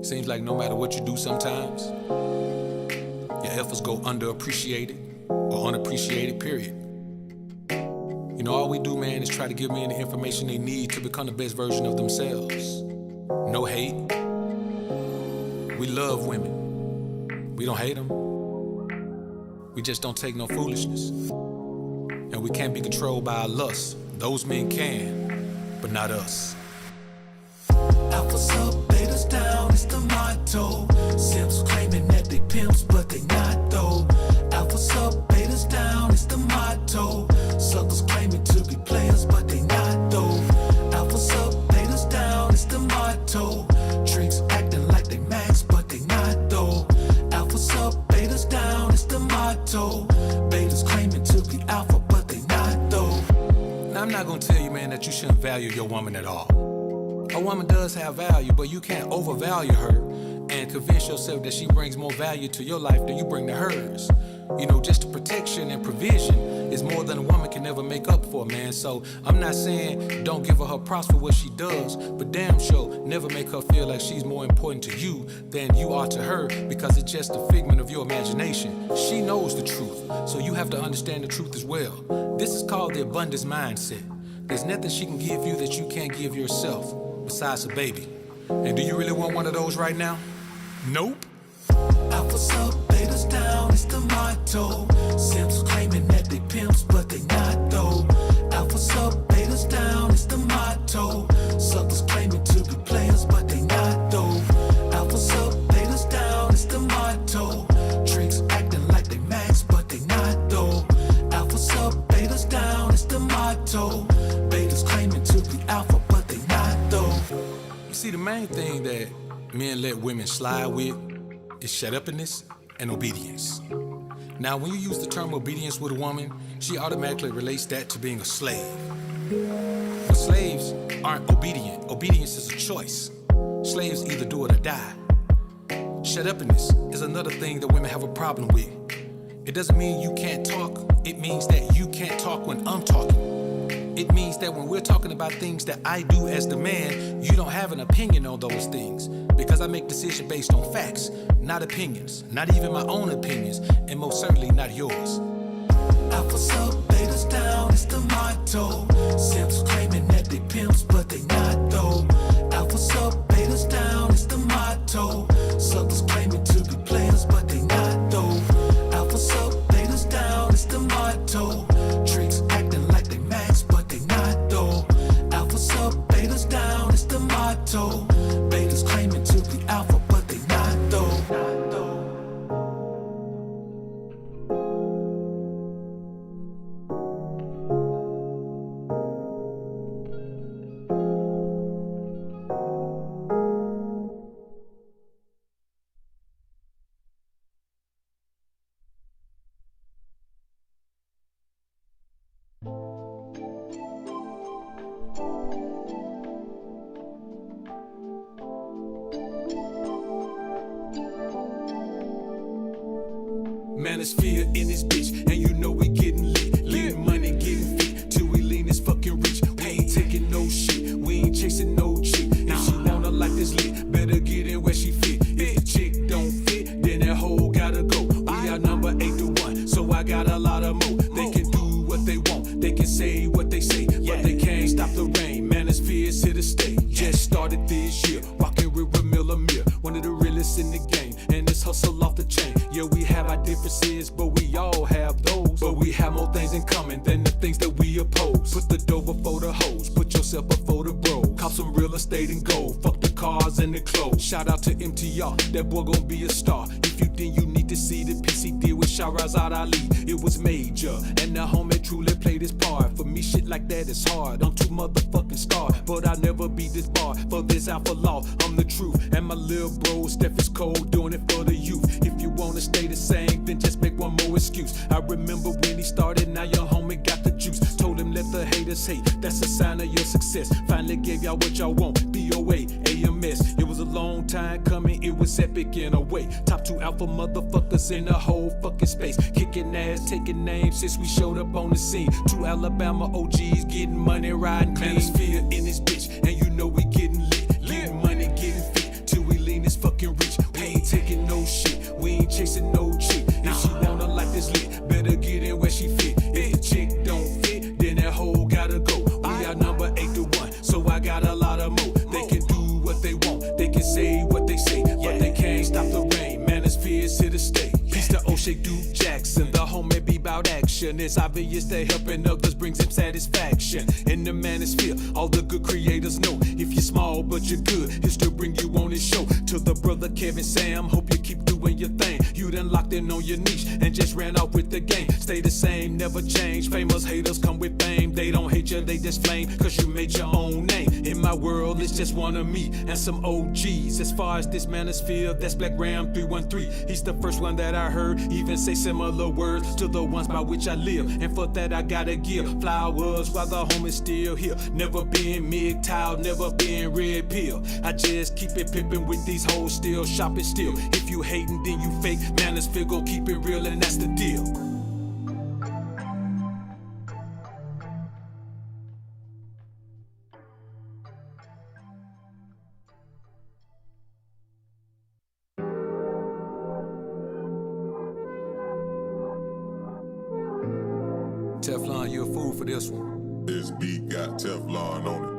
Seems like no matter what you do sometimes, your efforts go underappreciated or unappreciated, period. You know, all we do, man, is try to give men the information they need to become the best version of themselves. No hate. We love women. We don't hate them. We just don't take no foolishness. And we can't be controlled by our lust. Those men can, but not us. Alphas up, betas down, it's the motto. Simps claiming that they pimps, but they not though. Alphas up, betas down, it's the motto. Suckers claiming to be players, but they not though. Alphas up, betas down, it's the motto. Tricks acting like they max, but they not though. Alphas up, betas down, it's the motto. Betas claiming to be alpha, but they not though. Now, I'm not gonna tell you, man, that you shouldn't value your woman at all. A woman does have value, but you can't overvalue her and convince yourself that she brings more value to your life than you bring to hers. You know, just the protection and provision is more than a woman can ever make up for, man. So I'm not saying don't give her props for what she does, but damn sure never make her feel like she's more important to you than you are to her, because it's just a figment of your imagination. She knows the truth, so you have to understand the truth as well. This is called the abundance mindset. There's nothing she can give you that you can't give yourself, besides a baby. And do you really want one of those right now? Nope. Alphas up, betas down, it's the motto. Simps claiming that they pimps, but they not though. Alphas up, betas down, it's the motto. Suckers claiming to be players, but they not though. Alphas up, betas down, it's the motto. Tricks acting like they max, but they not though. Alphas up, betas down, it's the motto. Betas claiming to be alpha, but they not though. You see, the main thing that men let women slide with is shut-upness and obedience. Now, when you use the term obedience with a woman, she automatically relates that to being a slave. But slaves aren't obedient. Obedience is a choice. Slaves either do it or die. Shut-upness is another thing that women have a problem with. It doesn't mean you can't talk. It means that you can't talk when I'm talking. It means that when we're talking about things that I do as the man, you don't have an opinion on those things, because I make decisions based on facts, not opinions, not even my own opinions, and most certainly not yours. Alphas up, betas down, it's the motto. Simps claiming that they pimps, but they not though. Alphas up, betas down, it's the motto. Suckers claiming to be players, but they not though. Alphas up, betas down, it's the motto. Tricks acting like they max, but they not though. Alphas up, betas down, it's the motto. Betas claiming to be alpha, but they not though. Manosphere in this bitch, and you know we getting lit. Getting money, getting fit, till we lean this fucking rich. We ain't taking no shit, we ain't chasing no chick. If she wanna like this lit, better get in where she fit. If the chick don't fit, then that hoe gotta go. We are number 8 to 1, so I got a lot of more. They can do what they want, they can say what they say, but they can't stop the rain. Manosphere is here to stay. Just started this year, rocking with Ramilla Mir, one of the realest in the game, and this hustle off the chain. Yeah, we have our differences, but we all have those. But we have more things in common than the things that we oppose. Put the dough before the hoes, put yourself before the bro. Cop some real estate and gold, fuck the cars and the clothes. Shout out to MTR, that boy gon' be a star. If you think you need to see the PCD with Shahrazad Ali, it was major, and the homie truly played his part. For me, shit like that is hard. I'm too motherfucking scarred, but I'll never be this bar. For this alpha law, I'm the truth, and my little bro Steph is cold, doing it for the youth. If you wanna stay the same, then just make one more excuse. I remember when he started, now your homie got the juice. Told him let the haters hate, that's a sign of your success. Finally gave y'all what y'all want, BOA, AMS. It was a long time coming, it was epic in a way. Top 2 alpha motherfuckers in the whole fucking space. Kicking ass, taking names since we showed up on the scene. 2 Alabama OGs getting money, riding clean. Manosphere in this bitch, and you know we getting lit. Getting money, getting fit, till we lean this fucking the home may be about action. It's obvious that helping others brings him satisfaction. In the manosphere, all the good creators know, if you're small but you're good, he'll still bring you on his show. To the brother Kevin Sam, hope you keep doing your thing. You done locked in on your niche and just ran off with the game. Stay the same, never change. Famous haters come with fame. They don't hate you, they just flame, cause you made your own name. In my world, it's just one of me and some OGs. As far as this manosphere, that's Black Ram 313. He's the first one that I heard even say similar words to the ones by which I live. And for that I gotta give flowers while the home is still here. Never been MGTOW, never been red pill. I just keep it pimpin' with these hoes, still shopping still. If you hatin', then you fake. Manosphere gon' keep it real, and that's the deal. Teflon, you a fool for this one. This beat got Teflon on it.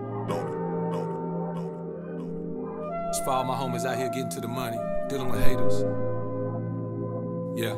It's for all my homies out here getting to the money, dealing with haters. Yeah.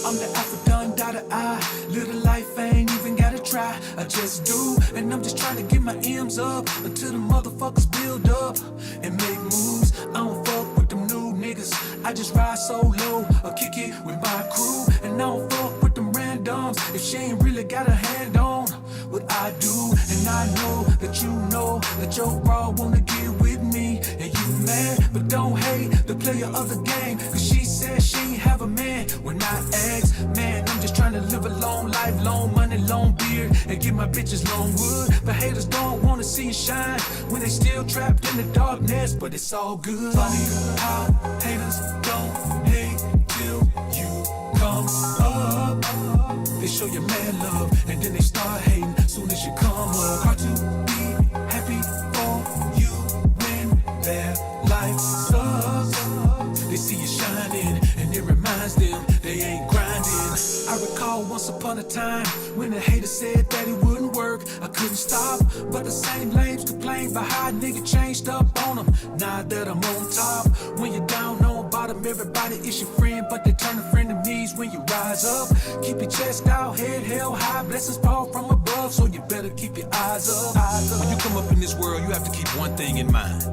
I'm the Alpha Done, dotted I. Little life ain't even gotta try. I just do, and I'm just trying to get my M's up until the motherfuckers build up and make moves. I don't fuck with them new niggas. I just ride solo or kick it with my crew, and I don't fuck with them randoms if she ain't really got a hand on what I do. And I know that your bra wanna get with me, and you mad, but don't hate the player of the game, cause she said she ain't have a man. When I ask, man, I'm just trying to live a long life, long money, long beard, and get my bitches long wood. But haters don't wanna see you shine when they still trapped in the darkness, but it's all good. Funny how haters don't hate till you come up. They show you mad love, and then they start hating soon as you come up. Hard to be happy for you when their life sucks. They see you shining, and it reminds them they ain't grinding. I recall once upon a time when the hater said that it wouldn't work. I couldn't stop, but the same lames complained about how a nigga changed up on them. Now that I'm on top, when you're down on bottom, everybody is your friend, but they turn to frenemies when you rise up. Keep your chest out, head held high, blessings fall from above, so you better keep your eyes up. When you come up in this world, you have to keep one thing in mind.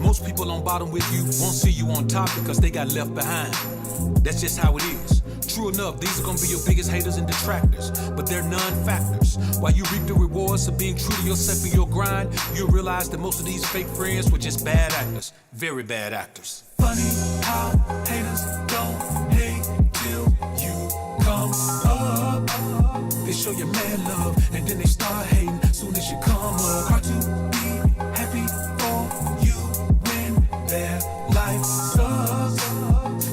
Most people on bottom with you won't see you on top because they got left behind. That's just how it is. True enough, these are gonna be your biggest haters and detractors, but they're non-factors. While you reap the rewards of being true to yourself and your grind, you'll realize that most of these fake friends were just bad actors. Very bad actors. Funny how haters don't hate till you come up. They show you mad love, and then they start hating soon as you come up. Hard to be happy for you when their life sucks.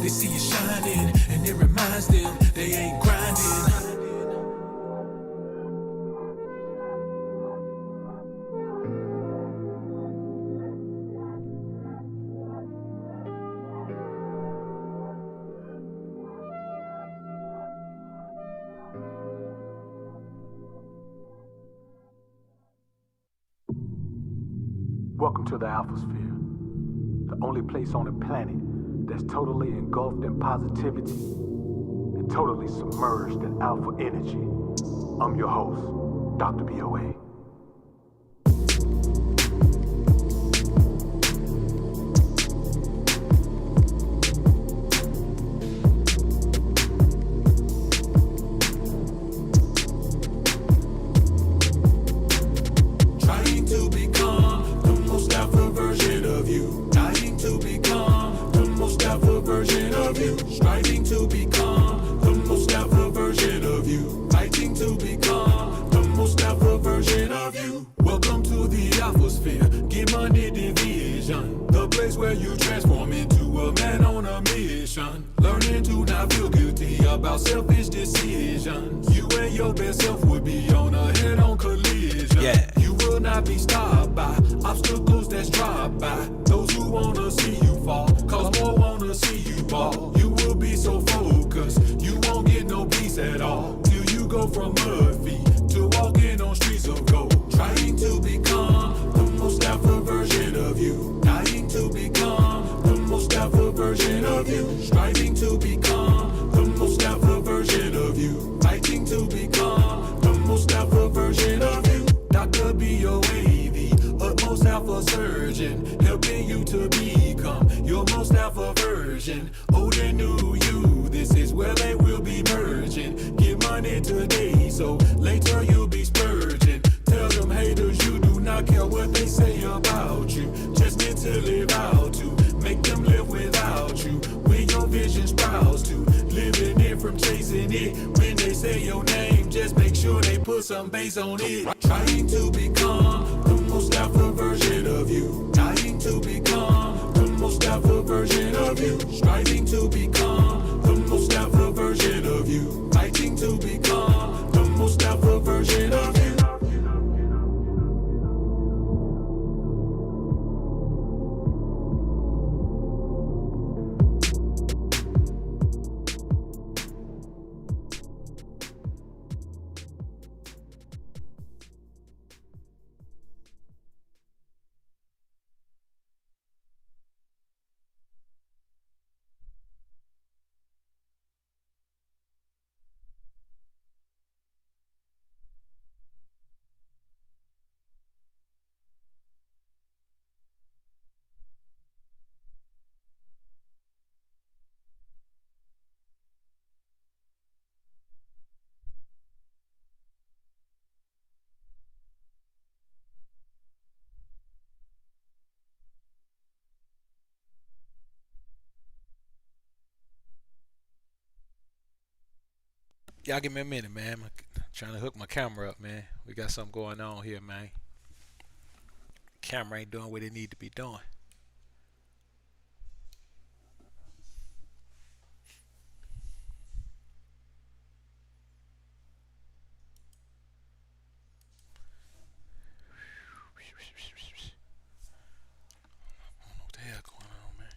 They see you shining, and it reminds them they ain't grinding. Welcome to the Alphasphere, the only place on the planet that's totally engulfed in positivity and totally submerged in alpha energy. I'm your host, Dr. BOA. Trying to become the most alpha version of you. Dying to become the most alpha version of you. Striving to become the most alpha version of you. Fighting to become the most alpha version of you. Welcome to the Alphasphere. Get money division. The place where you transform into a man on a mission. Learning to not feel guilty about selfish decisions. You and your best self would be on a head-on collision. Yeah. You will not be stopped by obstacles that's dropped by those who wanna see you fall, cause more wanna see you ball. You will be so focused, you won't get no peace at all, till you go from mud feet to walking on streets of gold. Trying to become the most alpha version of you. Dying to become the most alpha version of you. Striving to become vows to. Living it from chasing it. When they say your name, just make sure they put some bass on it. Trying to become the most alpha version of you. Trying to become the most alpha version of you. Striving to become the most alpha version of you. Fighting to become the most alpha version of you. Y'all give me a minute, man. I'm trying to hook my camera up, man. We got something going on here, man. Camera ain't doing what it need to be doing. I don't know what the hell going on, man.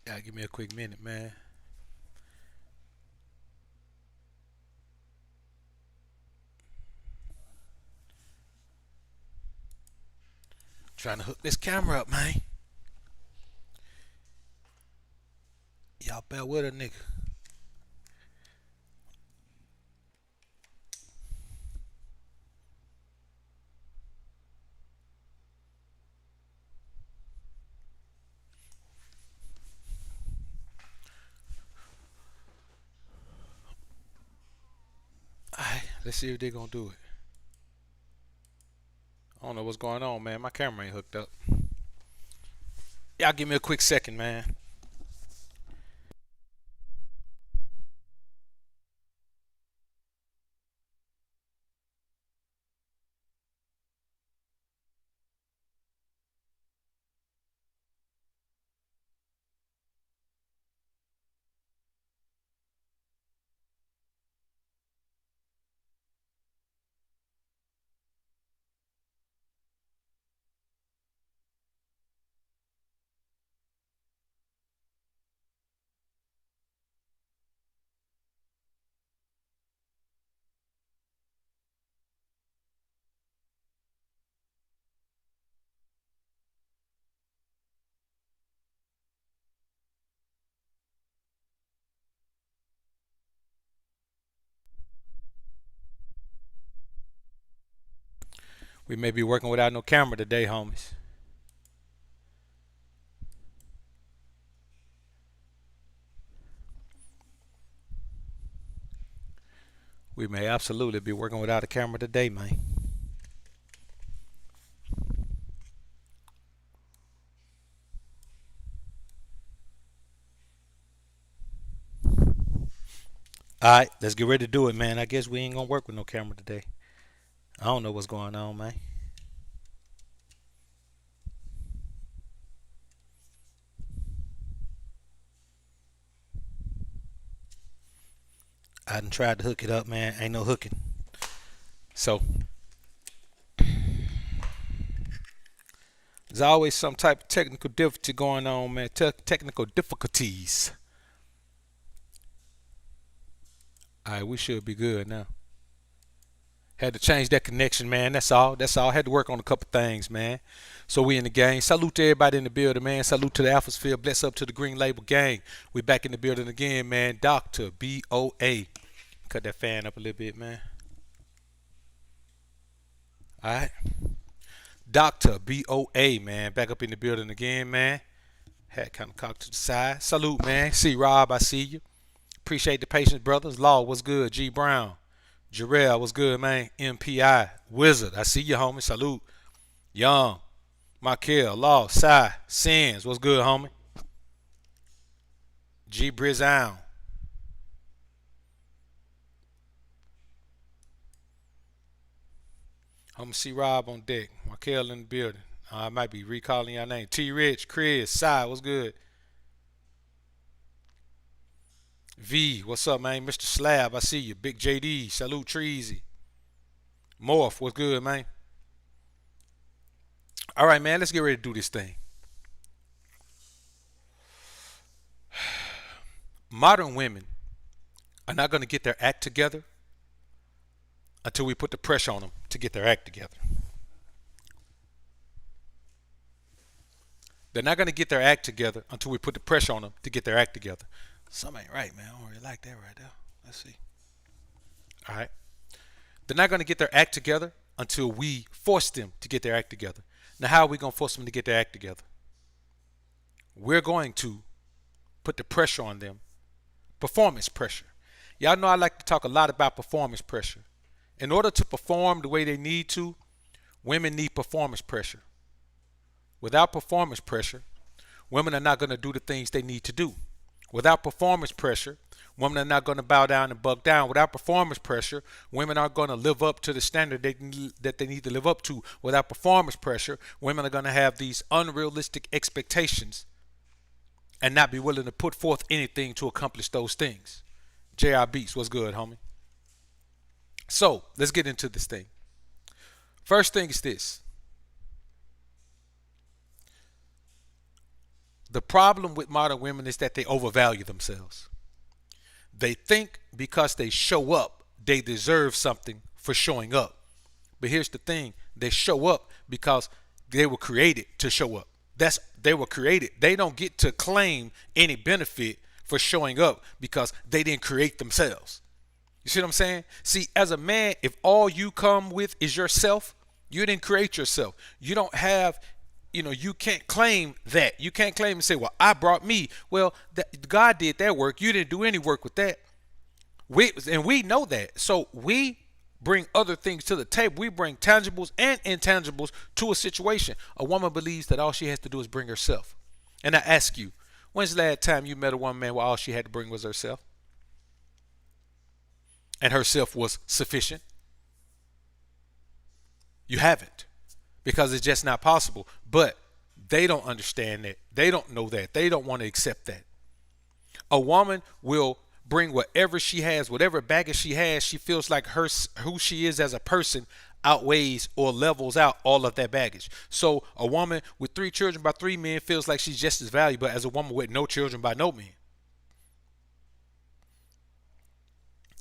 Y'all give me a quick minute, man. Trying to hook this camera up, man. Y'all bear with a nigga. Alright, let's see if they gonna do it. I don't know what's going on, man. My camera ain't hooked up. Y'all give me a quick second, man. We may be working without no camera today, homies. We may absolutely be working without a camera today, man. Alright, let's get ready to do it, man. I guess we ain't gonna work with no camera today. I don't know what's going on, man. I done tried to hook it up, man. Ain't no hooking. So there's always some type of technical difficulty going on, man. Technical difficulties. Alright, we should be good now. Had to change that connection, man. That's all. That's all. Had to work on a couple things, man. So we in the game. Salute to everybody in the building, man. Salute to the Alphasphere. Bless up to the Green Label gang. We back in the building again, man. Dr. B.O.A. Cut that fan up a little bit, man. Alright. Dr. B.O.A., man. Back up in the building again, man. Hat kind of cocked to the side. Salute, man. See Rob, I see you. Appreciate the patience, brothers. Law, what's good? G Brown. Jarrell, what's good, man? MPI. Wizard, I see you, homie. Salute. Young. Michael, Law, Cy, Sins, what's good, homie? G Brizown. Home C Rob on deck. Markel in the building. I might be recalling your name. T Rich, Chris, Cy, what's good? V, what's up, man? Mr. Slab, I see you. Big JD, salute Treasy. Morph, what's good, man? All right, man, let's get ready to do this thing. Modern women are not going to get their act together until we put the pressure on them to get their act together. They're not going to get their act together until we put the pressure on them to get their act together. Something ain't right, man. I don't really like that right there. Let's see. All right. They're not going to get their act together until we force them to get their act together. Now, how are we going to force them to get their act together? We're going to put the pressure on them. Performance pressure. Y'all know I like to talk a lot about performance pressure. In order to perform the way they need to, women need performance pressure. Without performance pressure, women are not going to do the things they need to do. Without performance pressure, women are not going to bow down and buck down. Without performance pressure, women aren't going to live up to the standard that they need to live up to. Without performance pressure, women are going to have these unrealistic expectations and not be willing to put forth anything to accomplish those things. JR Beats, what's good, homie? So, let's get into this thing. First thing is this. The problem with modern women is that they overvalue themselves. They think because they show up, they deserve something for showing up. But here's the thing. They show up because they were created to show up. They were created. They don't get to claim any benefit for showing up because they didn't create themselves. You see what I'm saying? See, as a man, if all you come with is yourself, you didn't create yourself. You don't have, you can't claim that. You can't claim and say, well, I brought me. Well, God did that work. You didn't do any work with that. We know that. So we bring other things to the table. We bring tangibles and intangibles to a situation. A woman believes that all she has to do is bring herself. And I ask you, when's the last time you met a woman, man, where all she had to bring was herself? And herself was sufficient? You haven't. Because it's just not possible. But they don't understand that. They don't know that. They don't want to accept that. A woman will bring whatever she has, whatever baggage she has. She feels like who she is as a person outweighs or levels out all of that baggage. So a woman with 3 children by 3 men feels like she's just as valuable as a woman with no children by no men.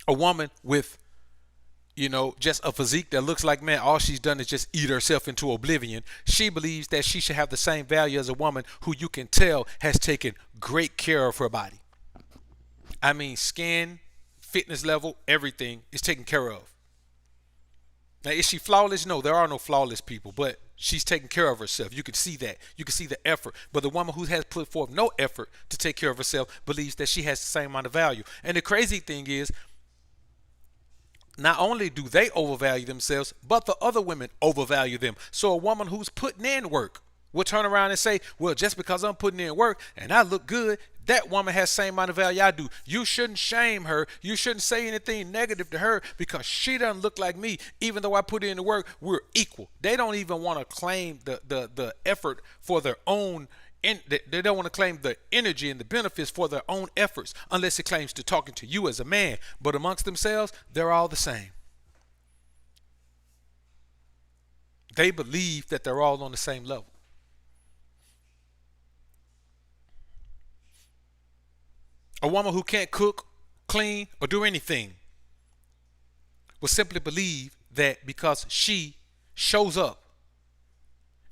A woman with just a physique that looks like, man, all she's done is just eat herself into oblivion. She believes that she should have the same value as a woman who you can tell has taken great care of her body. I mean, skin, fitness level, everything is taken care of. Now, is she flawless? No, there are no flawless people, but she's taking care of herself. You can see that. You can see the effort. But the woman who has put forth no effort to take care of herself believes that she has the same amount of value. And the crazy thing is, not only do they overvalue themselves, but the other women overvalue them. So a woman who's putting in work will turn around and say, well, just because I'm putting in work and I look good, that woman has the same amount of value I do. You shouldn't shame her. You shouldn't say anything negative to her because she doesn't look like me. Even though I put in the work, we're equal. They don't even want to claim the effort for their own. They don't want to claim the energy and the benefits for their own efforts unless it claims to talking to you as a man. But amongst themselves, they're all the same. They believe that they're all on the same level. A woman who can't cook, clean, or do anything will simply believe that because she shows up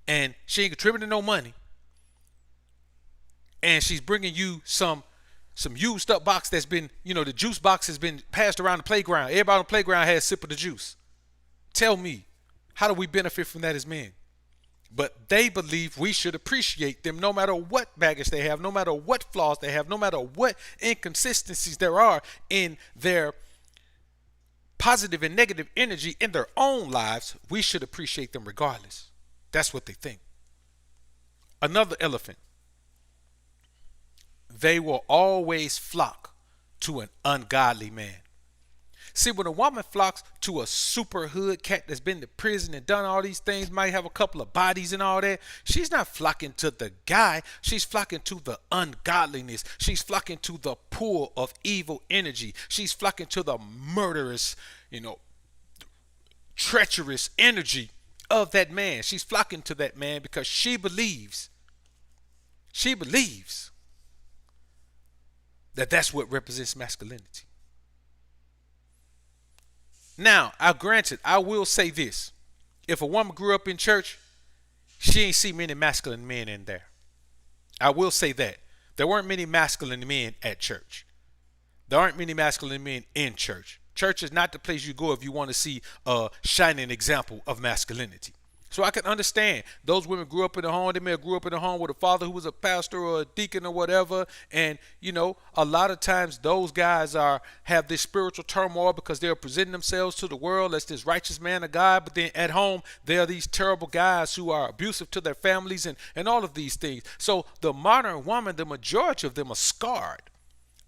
and she ain't contributing no money, and she's bringing you some used up box that's been, the juice box has been passed around the playground. Everybody on the playground has a sip of the juice. Tell me, how do we benefit from that as men? But they believe we should appreciate them no matter what baggage they have, no matter what flaws they have, no matter what inconsistencies there are in their positive and negative energy in their own lives. We should appreciate them regardless. That's what they think. Another elephant. they will always flock to an ungodly man. See, when a woman flocks to a super hood cat that's been to prison and done all these things, might have a couple of bodies and all that, she's not flocking to the guy. She's flocking to the ungodliness. She's flocking to the pool of evil energy. She's flocking to the murderous, treacherous energy of that man. She's flocking to that man because she believes that that's what represents masculinity. Now, I will say this. If a woman grew up in church, she ain't see many masculine men in there. I will say that. There weren't many masculine men at church. There aren't many masculine men in church. Church is not the place you go if you want to see a shining example of masculinity. So I can understand those women grew up in a home. They may have grew up in a home with a father who was a pastor or a deacon or whatever. And, a lot of times those guys have this spiritual turmoil because they're presenting themselves to the world as this righteous man of God. But then at home, there are these terrible guys who are abusive to their families and all of these things. So the modern woman, the majority of them are scarred,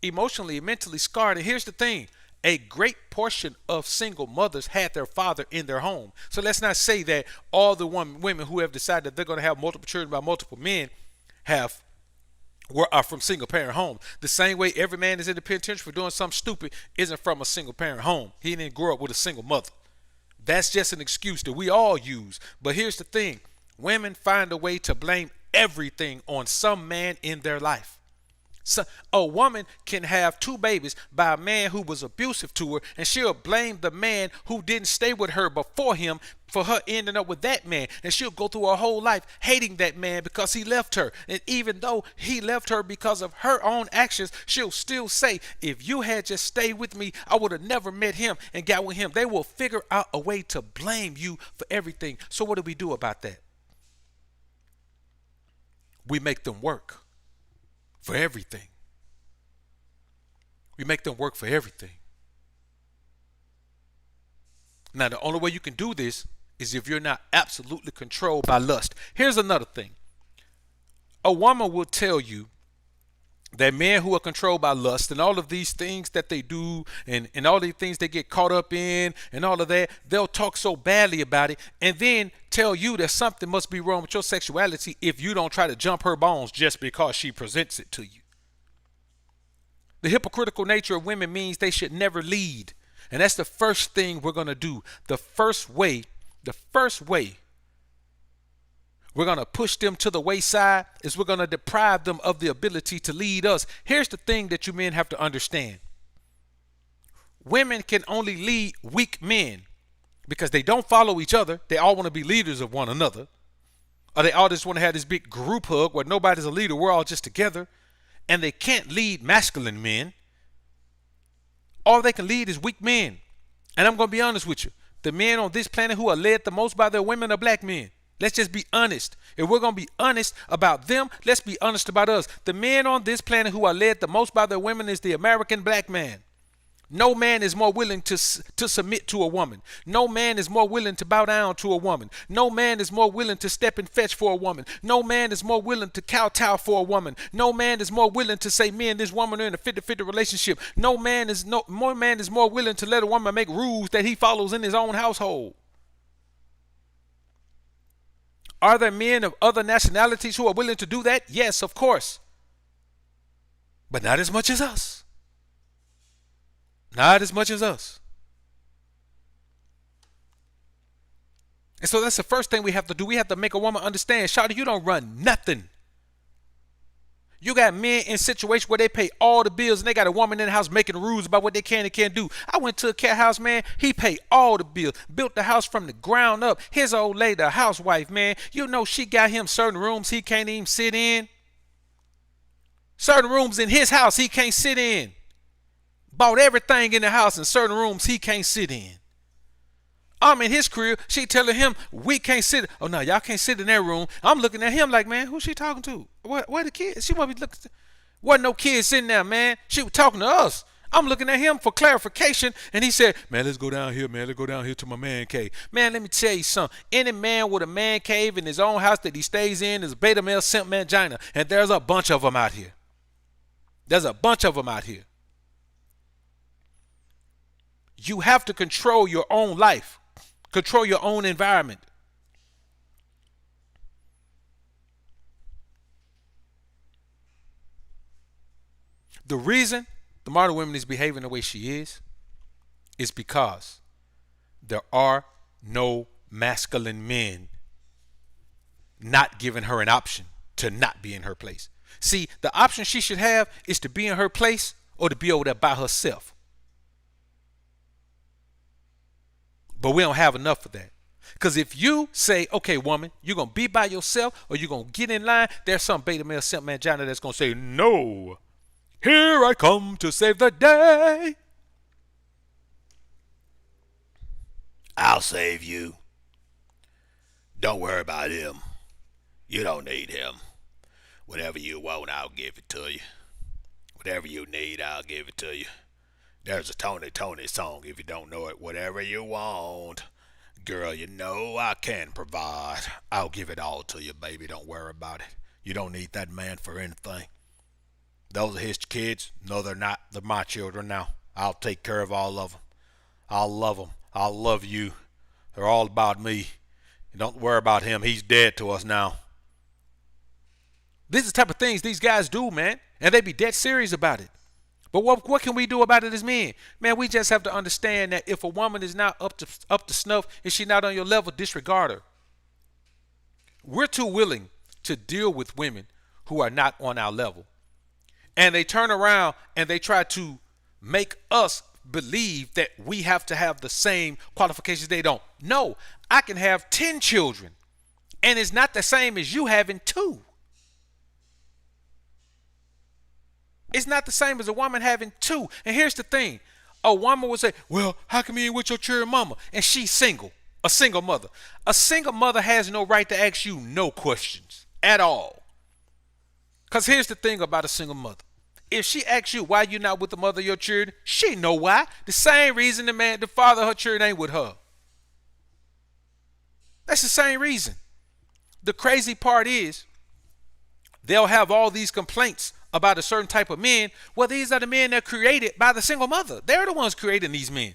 emotionally and mentally scarred. And here's the thing. A great portion of single mothers had their father in their home. So let's not say that all the women who have decided that they're going to have multiple children by multiple men are from single parent homes. The same way every man is in the penitentiary for doing something stupid isn't from a single parent home. He didn't grow up with a single mother. That's just an excuse that we all use. But here's the thing. Women find a way to blame everything on some man in their life. So a woman can have 2 babies by a man who was abusive to her, and she'll blame the man who didn't stay with her before him for her ending up with that man. And she'll go through her whole life hating that man because he left her. And even though he left her because of her own actions, she'll still say, if you had just stayed with me, I would have never met him and got with him. They will figure out a way to blame you for everything. So what do we do about that? We make them work for everything. We make them work for everything. Now, the only way you can do this is if you're not absolutely controlled by lust. Here's another thing. A woman will tell you that men who are controlled by lust and all of these things that they do and all these things they get caught up in and all of that, they'll talk so badly about it and then tell you that something must be wrong with your sexuality if you don't try to jump her bones just because she presents it to you. The hypocritical nature of women means they should never lead. And that's the first thing we're going to do. The first way we're going to push them to the wayside is we're going to deprive them of the ability to lead us. Here's the thing that you men have to understand. Women can only lead weak men because they don't follow each other. They all want to be leaders of one another. Or they all just want to have this big group hug where nobody's a leader. We're all just together. And they can't lead masculine men. All they can lead is weak men. And I'm going to be honest with you. The men on this planet who are led the most by their women are black men. Let's just be honest. If we're going to be honest about them, let's be honest about us. The men on this planet who are led the most by their women is the American black man. No man is more willing to submit to a woman. No man is more willing to bow down to a woman. No man is more willing to step and fetch for a woman. No man is more willing to kowtow for a woman. No man is more willing to say me and this woman are in a 50-50 relationship. No man is more willing to let a woman make rules that he follows in his own household. Are there men of other nationalities who are willing to do that? Yes, of course. But not as much as us. Not as much as us. And so that's the first thing we have to do. We have to make a woman understand, shawty, you don't run nothing. You got men in situations where they pay all the bills and they got a woman in the house making rules about what they can and can't do. I went to a cat house, man. He paid all the bills, built the house from the ground up. His old lady, a housewife, man, she got him certain rooms he can't even sit in. Certain rooms in his house he can't sit in. Bought everything in the house in certain rooms he can't sit in. I'm in his crib. She telling him we can't sit. Oh no, y'all can't sit in that room. I'm looking at him like, man, who's she talking to? Where the kids? She must be looking. Wasn't no kids sitting there, man. She was talking to us. I'm looking at him for clarification, and he said, man, let's go down here, man. Let's go down here to my man cave. Man, let me tell you something. Any man with a man cave in his own house that he stays in is a beta male simp mangina, and there's a bunch of them out here. There's a bunch of them out here. You have to control your own life, control your own environment. The reason the modern woman is behaving the way she is because there are no masculine men not giving her an option to not be in her place. See, the option she should have is to be in her place or to be over there by herself. But we don't have enough of that. Because if you say, okay, woman, you're going to be by yourself or you're going to get in line, there's some beta male simp man Johnny that's going to say, no, here I come to save the day. I'll save you. Don't worry about him. You don't need him. Whatever you want, I'll give it to you. Whatever you need, I'll give it to you. There's a Tony song if you don't know it. Whatever you want. Girl, you know I can provide. I'll give it all to you, baby. Don't worry about it. You don't need that man for anything. Those are his kids. No, they're not. They're my children now. I'll take care of all of them. I'll love them. I'll love you. They're all about me. Don't worry about him. He's dead to us now. These are the type of things these guys do, man. And they be dead serious about it. But what can we do about it as men? Man, we just have to understand that if a woman is not up to snuff, if she's not on your level, disregard her. We're too willing to deal with women who are not on our level. And they turn around and they try to make us believe that we have to have the same qualifications they don't. No, I can have 10 children and it's not the same as you having 2. It's not the same as a woman having 2. And here's the thing. A woman would say, well, how come you ain't with your children mama? And she's single, a single mother. A single mother has no right to ask you no questions at all. Because here's the thing about a single mother. If she asks you why you're not with the mother of your children, she know why. The same reason the father of her children ain't with her. That's the same reason. The crazy part is they'll have all these complaints about a certain type of men. Well, these are the men that are created by the single mother. They're the ones creating these men.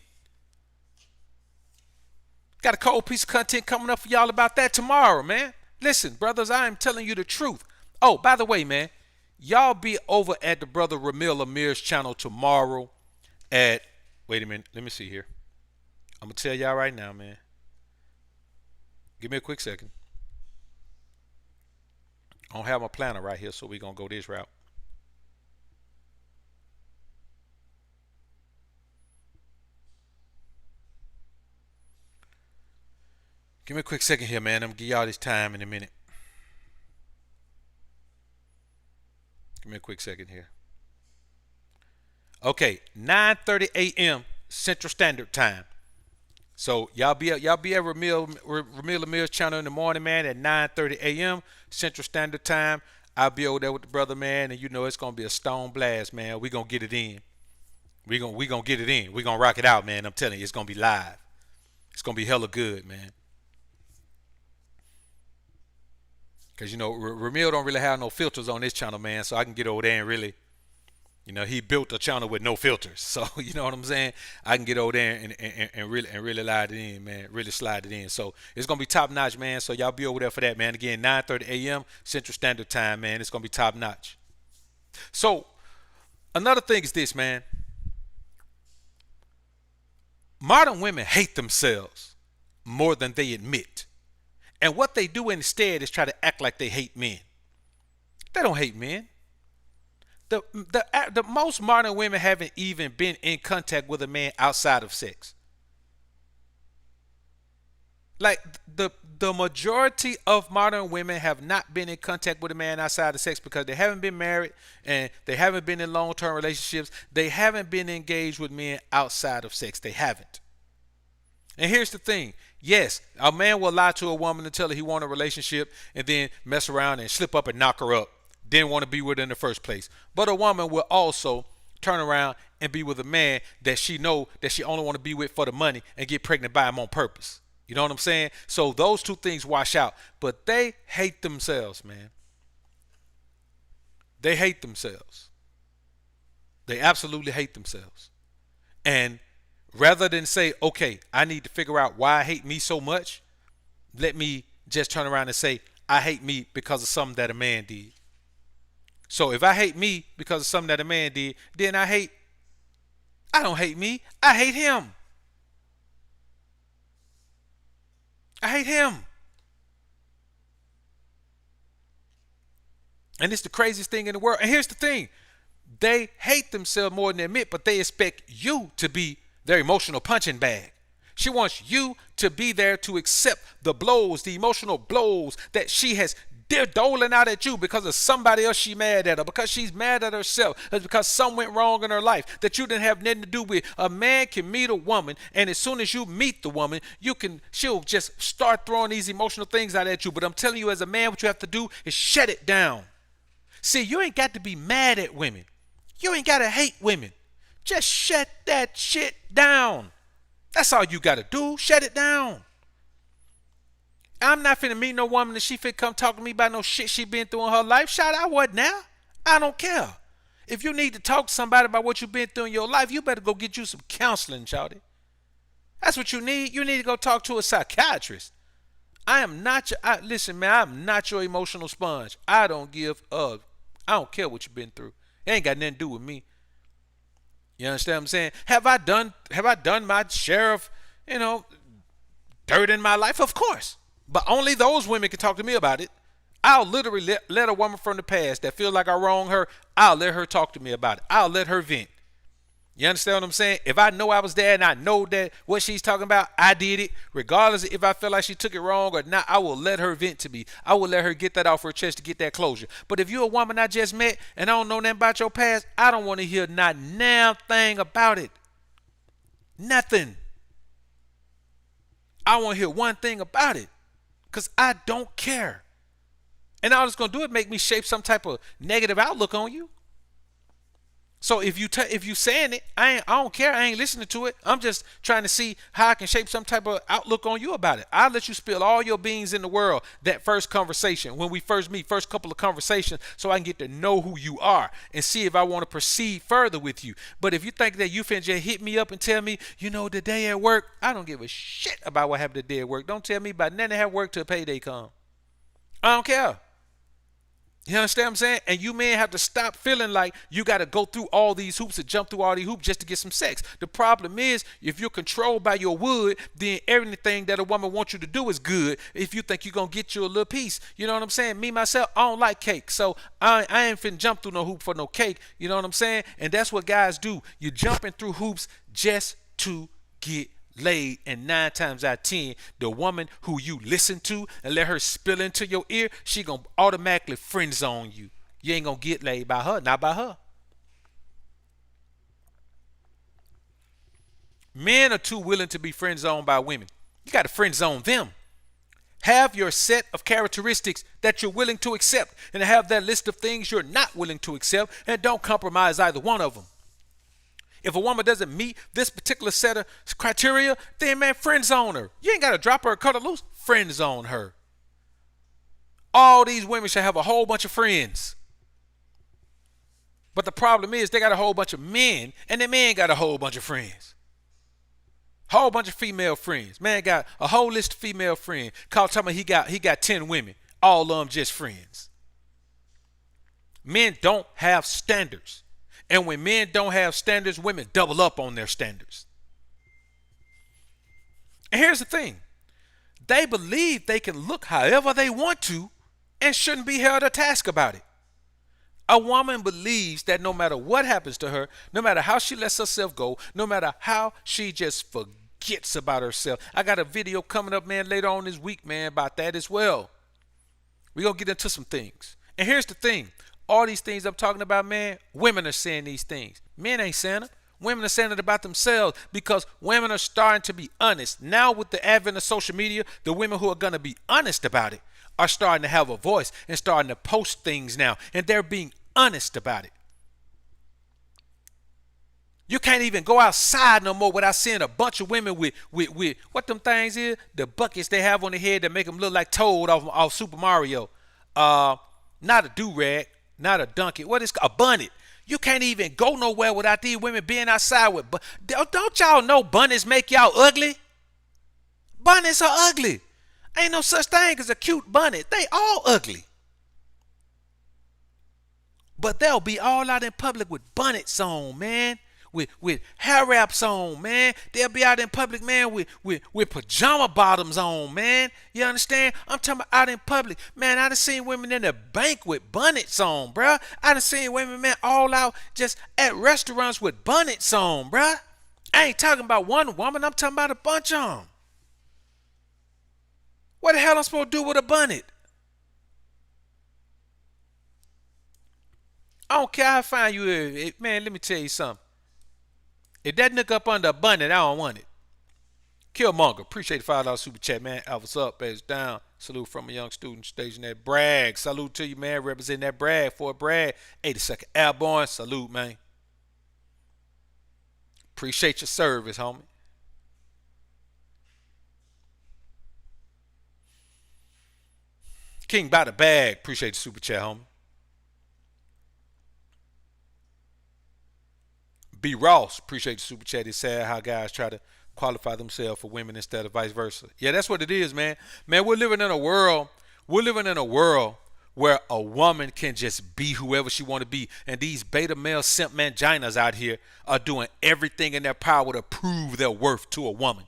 Got a cold piece of content coming up for y'all about that tomorrow, man. Listen, brothers, I am telling you the truth. Oh, by the way, man, y'all be over at the brother Ramil Amir's channel tomorrow at, wait a minute, let me see here. I'm going to tell y'all right now, man. Give me a quick second. I don't have my planner right here, so we're going to go this route. Give me a quick second here, man. I'm going to give y'all this time in a minute. Give me a quick second here. Okay, 9:30 a.m. Central Standard Time. So y'all be at Ramil Amir's channel in the morning, man, at 9:30 a.m. Central Standard Time. I'll be over there with the brother, man, and you know it's gonna be a stone blast, man. We gonna get it in. We gonna get it in. We gonna rock it out, man. I'm telling you, it's gonna be live. It's gonna be hella good, man. Cause you know Ramil don't really have no filters on this channel, man. So I can get over there and really, you know, he built a channel with no filters. So you know what I'm saying? I can get over there and really slide it in, man. Really slide it in. So it's gonna be top notch, man. So y'all be over there for that, man. Again, 9:30 a.m. Central Standard Time, man. It's gonna be top notch. So another thing is this, man. Modern women hate themselves more than they admit. And what they do instead is try to act like they hate men. They don't hate men. The most modern women haven't even been in contact with a man outside of sex. Like the majority of modern women have not been in contact with a man outside of sex because they haven't been married and they haven't been in long-term relationships. They haven't been engaged with men outside of sex. They haven't. And here's the thing. Yes, a man will lie to a woman and tell her he wants a relationship and then mess around and slip up and knock her up. Didn't want to be with her in the first place. But a woman will also turn around and be with a man that she know that she only want to be with for the money and get pregnant by him on purpose. You know what I'm saying? So those two things wash out. But they hate themselves, man. They hate themselves. They absolutely hate themselves. And rather than say, okay, I need to figure out why I hate me so much, let me just turn around and say, I hate me because of something that a man did. So if I hate me because of something that a man did, then I don't hate me, I hate him. I hate him. And it's the craziest thing in the world. And here's the thing. They hate themselves more than they admit, but they expect you to be their emotional punching bag. She wants you to be there to accept the blows, the emotional blows that they're doling out at you because of somebody else she mad at, or because she's mad at herself, or because something went wrong in her life that you didn't have nothing to do with. A man can meet a woman, and as soon as you meet the woman, she'll just start throwing these emotional things out at you. But I'm telling you, as a man, what you have to do is shut it down. See, you ain't got to be mad at women. You ain't got to hate women. Just shut that shit down. That's all you got to do. Shut it down. I'm not finna meet no woman that she fit come talk to me about no shit she been through in her life. Shout out what now? I don't care. If you need to talk to somebody about what you've been through in your life, you better go get you some counseling, shawty. That's what you need. You need to go talk to a psychiatrist. Listen, man, I'm not your emotional sponge. I don't give up. I don't care what you've been through. It ain't got nothing to do with me. You understand what I'm saying? Have I done my share of, dirt in my life? Of course. But only those women can talk to me about it. I'll literally let a woman from the past that feels like I wronged her, I'll let her talk to me about it. I'll let her vent. You understand what I'm saying? If I know I was there and I know that what she's talking about, I did it, regardless if I feel like she took it wrong or not, I will let her vent to me. I will let her get that off her chest to get that closure. But if you're a woman I just met and I don't know nothing about your past, I don't want to hear not damn thing about it. Nothing. I want to hear one thing about it because I don't care. And all it's going to do is make me shape some type of negative outlook on you. So if you saying it, I don't care. I ain't listening to it. I'm just trying to see how I can shape some type of outlook on you about it. I'll let you spill all your beans in the world that first conversation, when we first meet, first couple of conversations, so I can get to know who you are and see if I want to proceed further with you. But if you think that you finna just hit me up and tell me, the day at work, I don't give a shit about what happened the day at work. Don't tell me about nothing at work till payday come. I don't care. You understand what I'm saying? And you men have to stop feeling like you got to go through all these hoops and jump through all these hoops just to get some sex. The problem is, if you're controlled by your wood, then everything that a woman wants you to do is good if you think you're going to get you a little piece. You know what I'm saying? Me, myself, I don't like cake. So I ain't finna jump through no hoop for no cake. You know what I'm saying? And that's what guys do. You're jumping through hoops just to get laid, and 9 times out of 10, the woman who you listen to and let her spill into your ear, she gonna automatically friend zone you. You ain't gonna get laid by her, not by her. Men are too willing to be friend zoned by women. You gotta friend zone them. Have your set of characteristics that you're willing to accept, and have that list of things you're not willing to accept, and don't compromise either one of them. If a woman doesn't meet this particular set of criteria, then man, friend zone her. You ain't got to drop her or cut her loose. Friend zone her. All these women should have a whole bunch of friends. But the problem is they got a whole bunch of men, and the men got a whole bunch of friends. Whole bunch of female friends. Man got a whole list of female friends. Called talking about he got 10 women. All of them just friends. Men don't have standards. And when men don't have standards, women double up on their standards. And here's the thing. They believe they can look however they want to and shouldn't be held to task about it. A woman believes that no matter what happens to her, no matter how she lets herself go, no matter how she just forgets about herself. I got a video coming up, man, later on this week, man, about that as well. We're going to get into some things. And here's the thing. All these things I'm talking about, man, women are saying these things. Men ain't saying them. Women are saying it about themselves because women are starting to be honest. Now with the advent of social media, the women who are going to be honest about it are starting to have a voice and starting to post things now. And they're being honest about it. You can't even go outside no more without seeing a bunch of women with what them things is? The buckets they have on their head that make them look like Toad off Super Mario. Not a do-rag. Not a donkey. What is a bunnet? You can't even go nowhere without these women being outside with. But don't y'all know bunnies make y'all ugly? Bunnies are ugly. Ain't no such thing as a cute bunny. They all ugly. But they'll be all out in public with bonnets on, man. With hair wraps on, man. They'll be out in public, man, with pajama bottoms on, man. You understand? I'm talking about out in public. Man, I done seen women in the bank with bonnets on, bruh. I done seen women, man, all out just at restaurants with bonnets on, bruh. I ain't talking about one woman. I'm talking about a bunch of them. What the hell am I supposed to do with a bonnet? I don't care how fine you is. Man, let me tell you something. If that nigga up under a bonnet, I don't want it. Killmonger, appreciate the $5 super chat, man. Alpha's up, Bass down. Salute from a young student stationed at Bragg. Salute to you, man. Representing that Bragg for a Bragg. 82nd Airborne. Salute, man. Appreciate your service, homie. King by the bag. Appreciate the super chat, homie. B. Ross, appreciate the super chat. It's sad how guys try to qualify themselves for women instead of vice versa. Yeah, that's what it is, man. Man, we're living in a world where a woman can just be whoever she want to be. And these beta male simp manginas out here are doing everything in their power to prove their worth to a woman.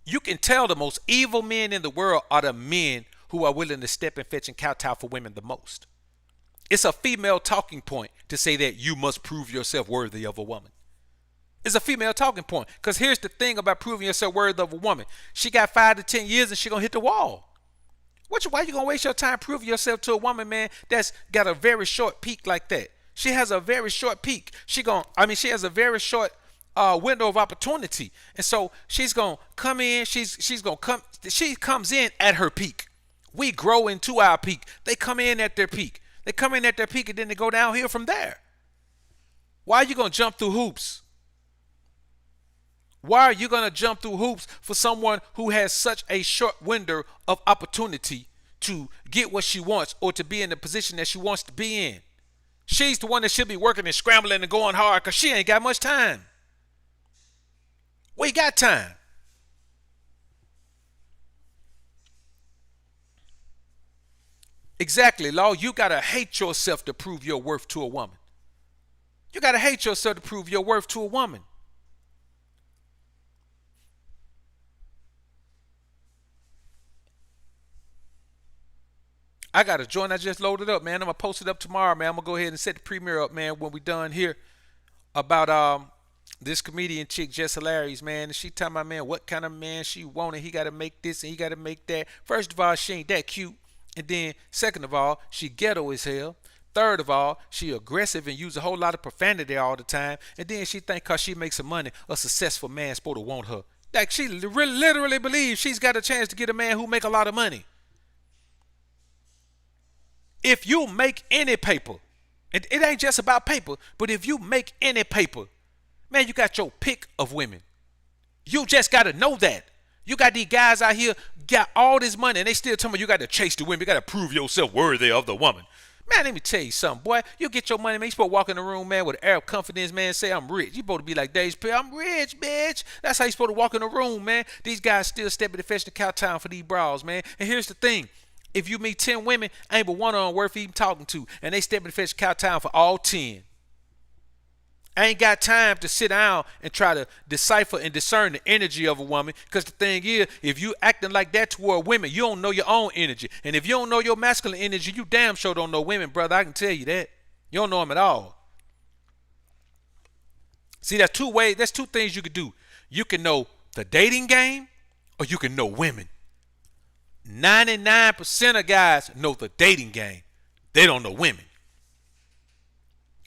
You can tell the most evil men in the world are the men who are willing to step and fetch and kowtow for women the most. It's a female talking point to say that you must prove yourself worthy of a woman. It's a female talking point. Because here's the thing about proving yourself worthy of a woman. She got 5 to 10 years and she going to hit the wall. Why you going to waste your time proving yourself to a woman, man, that's got a very short peak like that? She has a very short peak. She has a very short window of opportunity. And so she's going to come in. She comes in at her peak. We grow into our peak. They come in at their peak. They come in at their peak and then they go downhill from there. Why are you going to jump through hoops? Why are you going to jump through hoops for someone who has such a short window of opportunity to get what she wants or to be in the position that she wants to be in? She's the one that should be working and scrambling and going hard because she ain't got much time. We got time. Exactly, Law. You got to hate yourself to prove your worth to a woman. You got to hate yourself to prove your worth to a woman. I got a joint I just loaded up, man. I'm going to post it up tomorrow, man. I'm going to go ahead and set the premiere up, man, when we done here about this comedian chick, Jess Hilarious, man. And she talking about, man, what kind of man she wanted. He got to make this and he got to make that. First of all, she ain't that cute. And then, second of all, she ghetto as hell. Third of all, she aggressive and use a whole lot of profanity all the time. And then she think because she makes some money, a successful man's supposed to want her. Like, she literally believes she's got a chance to get a man who make a lot of money. If you make any paper, and it ain't just about paper, but if you make any paper, man, you got your pick of women. You just got to know that. You got these guys out here, got all this money, and they still tell me you got to chase the women. You got to prove yourself worthy of the woman. Man, let me tell you something, boy. You get your money, man. You supposed to walk in the room, man, with an air of confidence, man, say, I'm rich. You supposed to be like Dave Chappelle, I'm rich, bitch. That's how you supposed to walk in the room, man. These guys still stepping the fetch the cow town for these bras, man. And here's the thing. If you meet 10 women, ain't but one of them worth even talking to, and they stepping the fetch cow town for all 10. I ain't got time to sit down and try to decipher and discern the energy of a woman, because the thing is, if you acting like that toward women, you don't know your own energy. And if you don't know your masculine energy, you damn sure don't know women, brother. I can tell you that. You don't know them at all. See, there's two things you could do. You can know the dating game, or you can know women. 99% of guys know the dating game. They don't know women.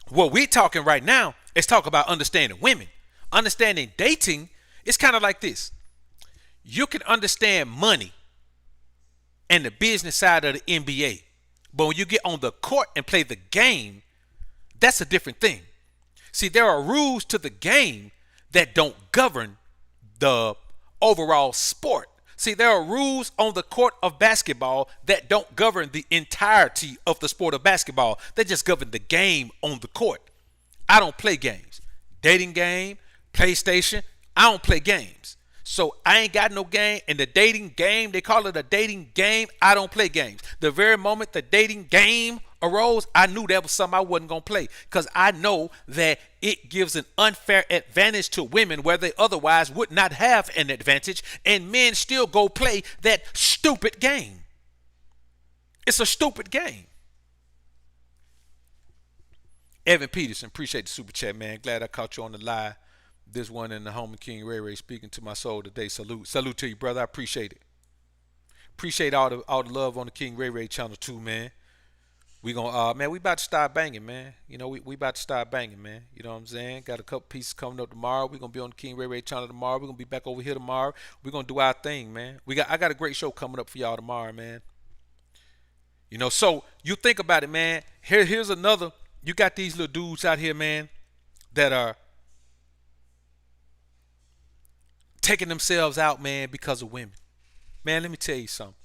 What we're talking right now is talk about understanding women. Understanding dating is kind of like this. You can understand money and the business side of the NBA. But when you get on the court and play the game, that's a different thing. See, there are rules to the game that don't govern the overall sport. See, there are rules on the court of basketball that don't govern the entirety of the sport of basketball. They just govern the game on the court. I don't play games. Dating game, PlayStation, I don't play games. So I ain't got no game. In the dating game, they call it a dating game. I don't play games. The very moment the dating game arose, I knew that was something I wasn't going to play, because I know that it gives an unfair advantage to women where they otherwise would not have an advantage, and men still go play that stupid game. It's a stupid game. Evan Peterson, appreciate the super chat, man. Glad I caught you on the live. This one in the home of King Ray Ray, speaking to my soul today. Salute to you, brother. I appreciate it. Appreciate all the love on the King Ray Ray channel too, man. We gonna man, we about to start banging, man. You know, we about to start banging, man. You know what I'm saying? Got a couple pieces coming up tomorrow. We're gonna be on the King Ray Ray channel tomorrow. We're gonna be back over here tomorrow. We're gonna do our thing, man. I got a great show coming up for y'all tomorrow, man. You know, so you think about it, man. Here's another. You got these little dudes out here, man, that are taking themselves out, man, because of women. Man, let me tell you something.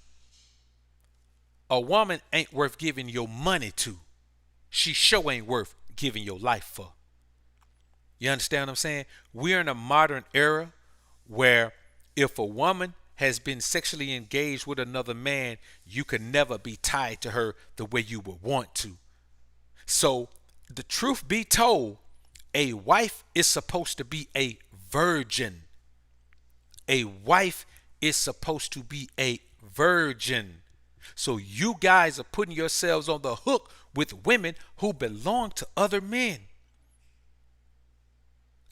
A woman ain't worth giving your money to. She sure ain't worth giving your life for. You understand what I'm saying? We're in a modern era where if a woman has been sexually engaged with another man, you can never be tied to her the way you would want to. So, the truth be told, a wife is supposed to be a virgin. A wife is supposed to be a virgin. So you guys are putting yourselves on the hook with women who belong to other men.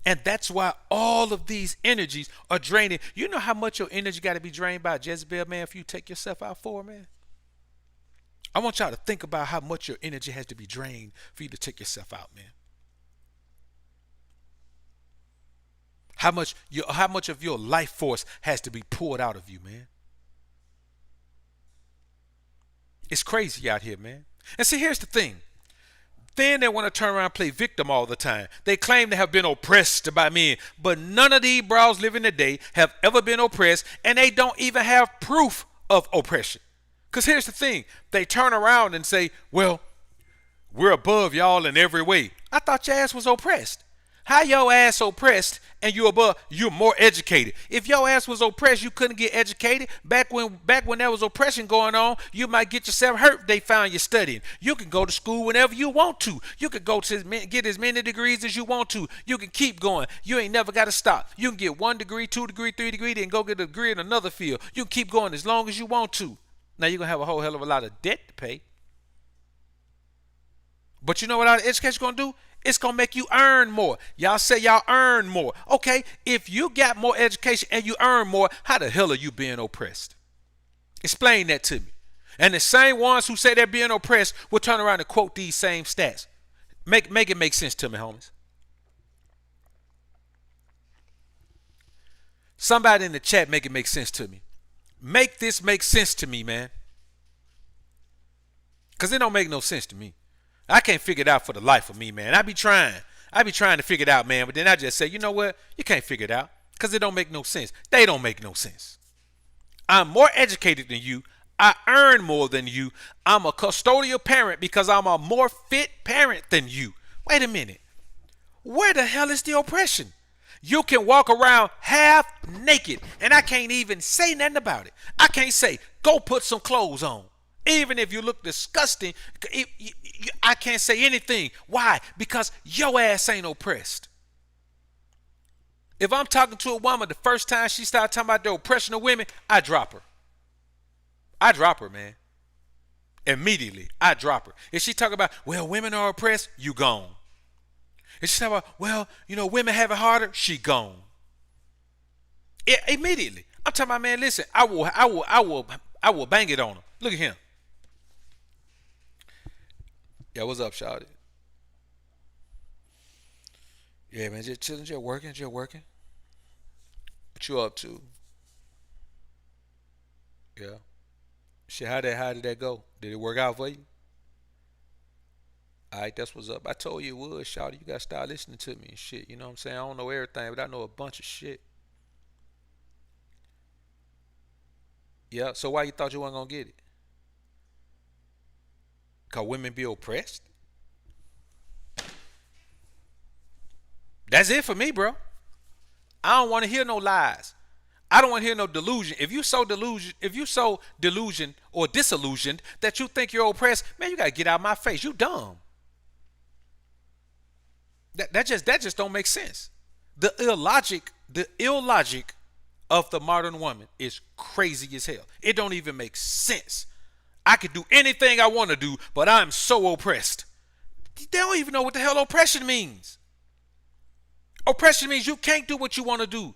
And that's why all of these energies are draining. You know how much your energy got to be drained by Jezebel, man, if you take yourself out for her, man? I want y'all to think about how much your energy has to be drained for you to take yourself out, man. How much of your life force has to be poured out of you, man? It's crazy out here, man. And see, here's the thing. Then they want to turn around and play victim all the time. They claim to have been oppressed by men, but none of these bros living today have ever been oppressed, and they don't even have proof of oppression. Because here's the thing. They turn around and say, well, we're above y'all in every way. I thought your ass was oppressed. How your ass oppressed and you're more educated? If your ass was oppressed, you couldn't get educated. Back when there was oppression going on, you might get yourself hurt. They found you studying. You can go to school whenever you want to. You can go to get as many degrees as you want to. You can keep going. You ain't never got to stop. You can get 1 degree, 2 degree, 3 degree, then go get a degree in another field. You can keep going as long as you want to. Now you're going to have a whole hell of a lot of debt to pay. But you know what our education going to do? It's going to make you earn more. Y'all say y'all earn more. Okay, if you got more education and you earn more, how the hell are you being oppressed? Explain that to me. And the same ones who say they're being oppressed will turn around and quote these same stats. Make it make sense to me, homies. Somebody in the chat, make it make sense to me. Make this make sense to me, man. Because it don't make no sense to me. I can't figure it out for the life of me, man. I be trying to figure it out, man. But then I just say, you know what? You can't figure it out because it don't make no sense. They don't make no sense. I'm more educated than you. I earn more than you. I'm a custodial parent because I'm a more fit parent than you. Wait a minute. Where the hell is the oppression? You can walk around half naked and I can't even say nothing about it. I can't say, go put some clothes on. Even if you look disgusting, I can't say anything. Why? Because your ass ain't oppressed. If I'm talking to a woman, the first time she starts talking about the oppression of women, I drop her. I drop her, man. Immediately, I drop her. If she talk about, well, women are oppressed, you gone. If she talk about, well, you know, women have it harder, she gone. Immediately. I'm talking about, man, listen, I will bang it on her. Look at him. Yeah, what's up, shawty? Yeah, man, just chilling, just working. What you up to? Yeah. Shit, how did that go? Did it work out for you? Alright, that's what's up. I told you it would, shawty. You gotta start listening to me and shit. You know what I'm saying? I don't know everything, but I know a bunch of shit. Yeah, so why you thought you weren't gonna get it? Cause women be oppressed. That's it for me, bro. I don't want to hear no lies. I don't want to hear no delusion. If you so delusion or disillusioned that you think you're oppressed, man, you gotta get out of my face. You dumb. That just don't make sense. The illogic of the modern woman is crazy as hell. It don't even make sense. I could do anything I want to do, but I'm so oppressed. They don't even know what the hell oppression means. Oppression means you can't do what you want to do.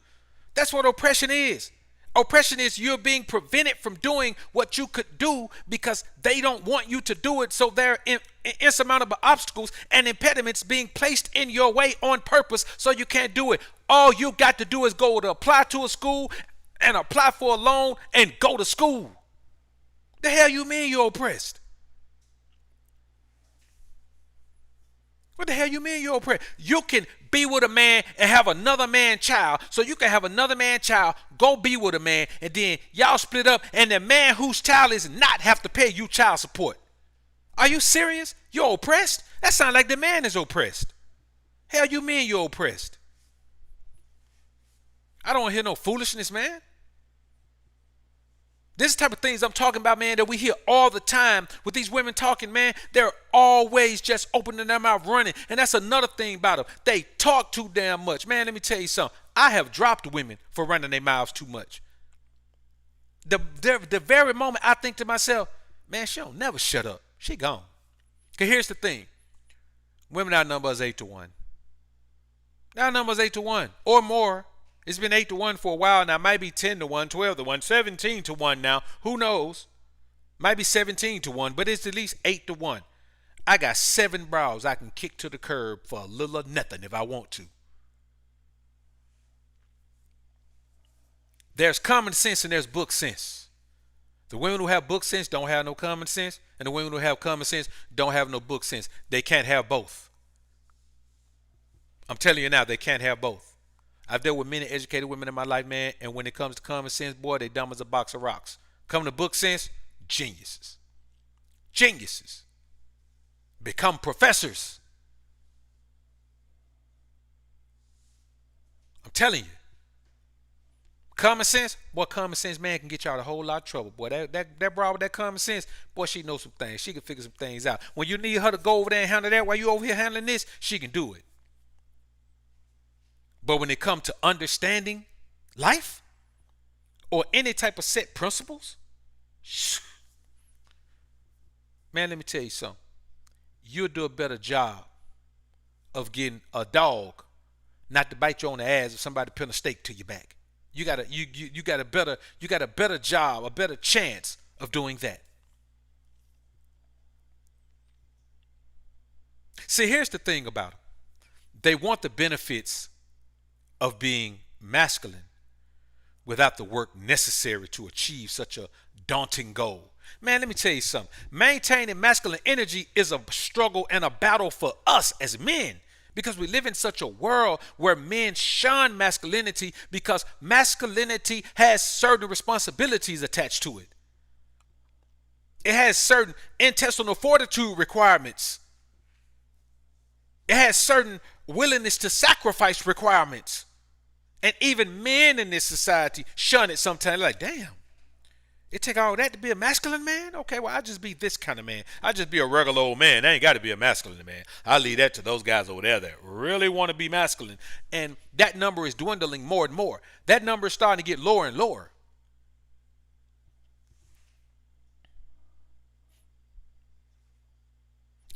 That's what oppression is. Oppression is you're being prevented from doing what you could do because they don't want you to do it. So there are insurmountable obstacles and impediments being placed in your way on purpose so you can't do it. All you got to do is go to apply to a school and apply for a loan and go to school. The hell you mean you're oppressed? What the hell you mean you're oppressed? You can be with a man and have another man child, so you can have another man child, go be with a man, and then y'all split up, and the man whose child is not have to pay you child support. Are you serious? You're oppressed? That sounds like the man is oppressed. Hell you mean you're oppressed? I don't want to hear no foolishness, man. This type of things I'm talking about, man, that we hear all the time with these women talking, man. They're always just opening their mouth running. And that's another thing about them. They talk too damn much. Man, let me tell you something. I have dropped women for running their mouths too much. The very moment I think to myself, man, she don't never shut up. She gone. Because here's the thing. Women outnumber us 8-1. Outnumber us 8-1 or more. It's been 8-1 for a while now. Might be 10-1, 12-1, 17-1 now. Who knows? Might be 17-1, but it's at least 8-1. I got 7 bras I can kick to the curb for a little or nothing if I want to. There's common sense and there's book sense. The women who have book sense don't have no common sense, and the women who have common sense don't have no book sense. They can't have both. I'm telling you now, they can't have both. I've dealt with many educated women in my life, man, and when it comes to common sense, boy, they dumb as a box of rocks. Come to book sense, geniuses. Geniuses. Become professors. I'm telling you. Common sense, boy, common sense, man, can get y'all a whole lot of trouble. Boy, that broad with that common sense, boy, she knows some things. She can figure some things out. When you need her to go over there and handle that while you over here handling this, she can do it. But when it comes to understanding life or any type of set principles, man, let me tell you something. You'll do a better job of getting a dog not to bite you on the ass if somebody pin a stake to your back. You got a better job, a better chance of doing that. See, here's the thing about them. They want the benefits of being masculine without the work necessary to achieve such a daunting goal. Man, let me tell you something. Maintaining masculine energy is a struggle and a battle for us as men, because we live in such a world where men shun masculinity because masculinity has certain responsibilities attached to it. It has certain intestinal fortitude requirements. It has certain willingness to sacrifice requirements. And even men in this society shun it sometimes. Like, damn, it take all that to be a masculine man? Okay, well, I'll just be this kind of man. I'll just be a regular old man. I ain't got to be a masculine man. I'll leave that to those guys over there that really want to be masculine. And that number is dwindling more and more. That number is starting to get lower and lower.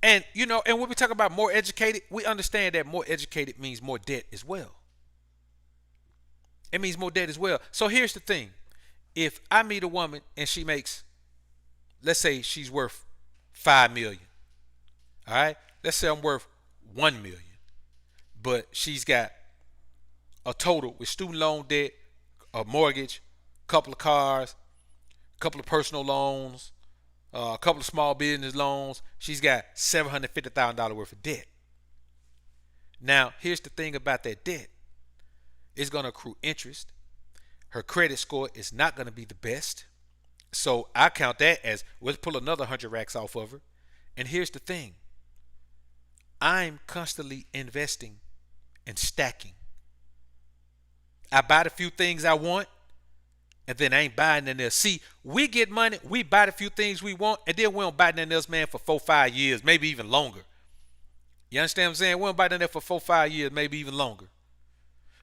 And, you know, and when we talk about more educated, we understand that more educated means more debt as well. It means more debt as well. So here's the thing. If I meet a woman and she makes, let's say she's worth 5 million. All right. Let's say I'm worth 1 million. But she's got a total with student loan debt, a mortgage, a couple of cars, a couple of personal loans, a couple of small business loans. She's got $750,000 worth of debt. Now, here's the thing about that debt. It's going to accrue interest. Her credit score is not going to be the best. So I count that as, let's pull another 100 racks off of her. And here's the thing. I'm constantly investing and stacking. I buy the few things I want, and then I ain't buying nothing else. See, we get money, we buy the few things we want, and then we don't buy nothing else, man, for 4-5 years, maybe even longer. You understand what I'm saying? We don't buy nothing else for 4-5 years, maybe even longer.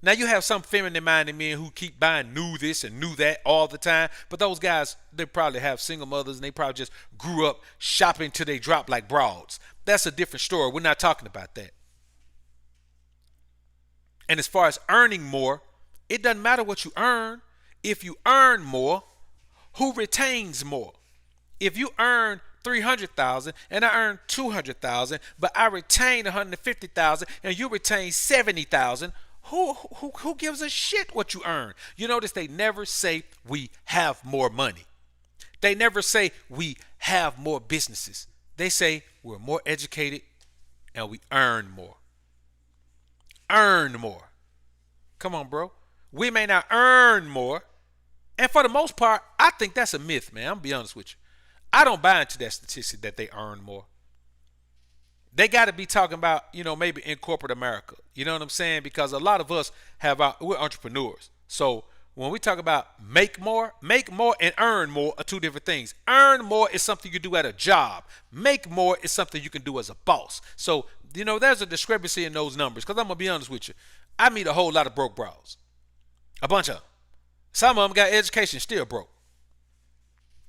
Now, you have some feminine-minded men who keep buying new this and new that all the time, but those guys, they probably have single mothers, and they probably just grew up shopping till they drop like broads. That's a different story. We're not talking about that. And as far as earning more, it doesn't matter what you earn. If you earn more, who retains more? If you earn $300,000 and I earn $200,000, but I retain $150,000 and you retain $70,000, who gives a shit what you earn? You notice they never say we have more money. They never say we have more businesses. They say we're more educated and we earn more. Earn more. Come on, bro. We may not earn more. And for the most part, I think that's a myth, man. I'm going to be honest with you. I don't buy into that statistic that they earn more. They got to be talking about, maybe in corporate America. You know what I'm saying? Because a lot of us we're entrepreneurs. So when we talk about make more and earn more are two different things. Earn more is something you do at a job. Make more is something you can do as a boss. So, there's a discrepancy in those numbers. Because I'm going to be honest with you. I meet a whole lot of broke bros. A bunch of them. Some of them got education, still broke.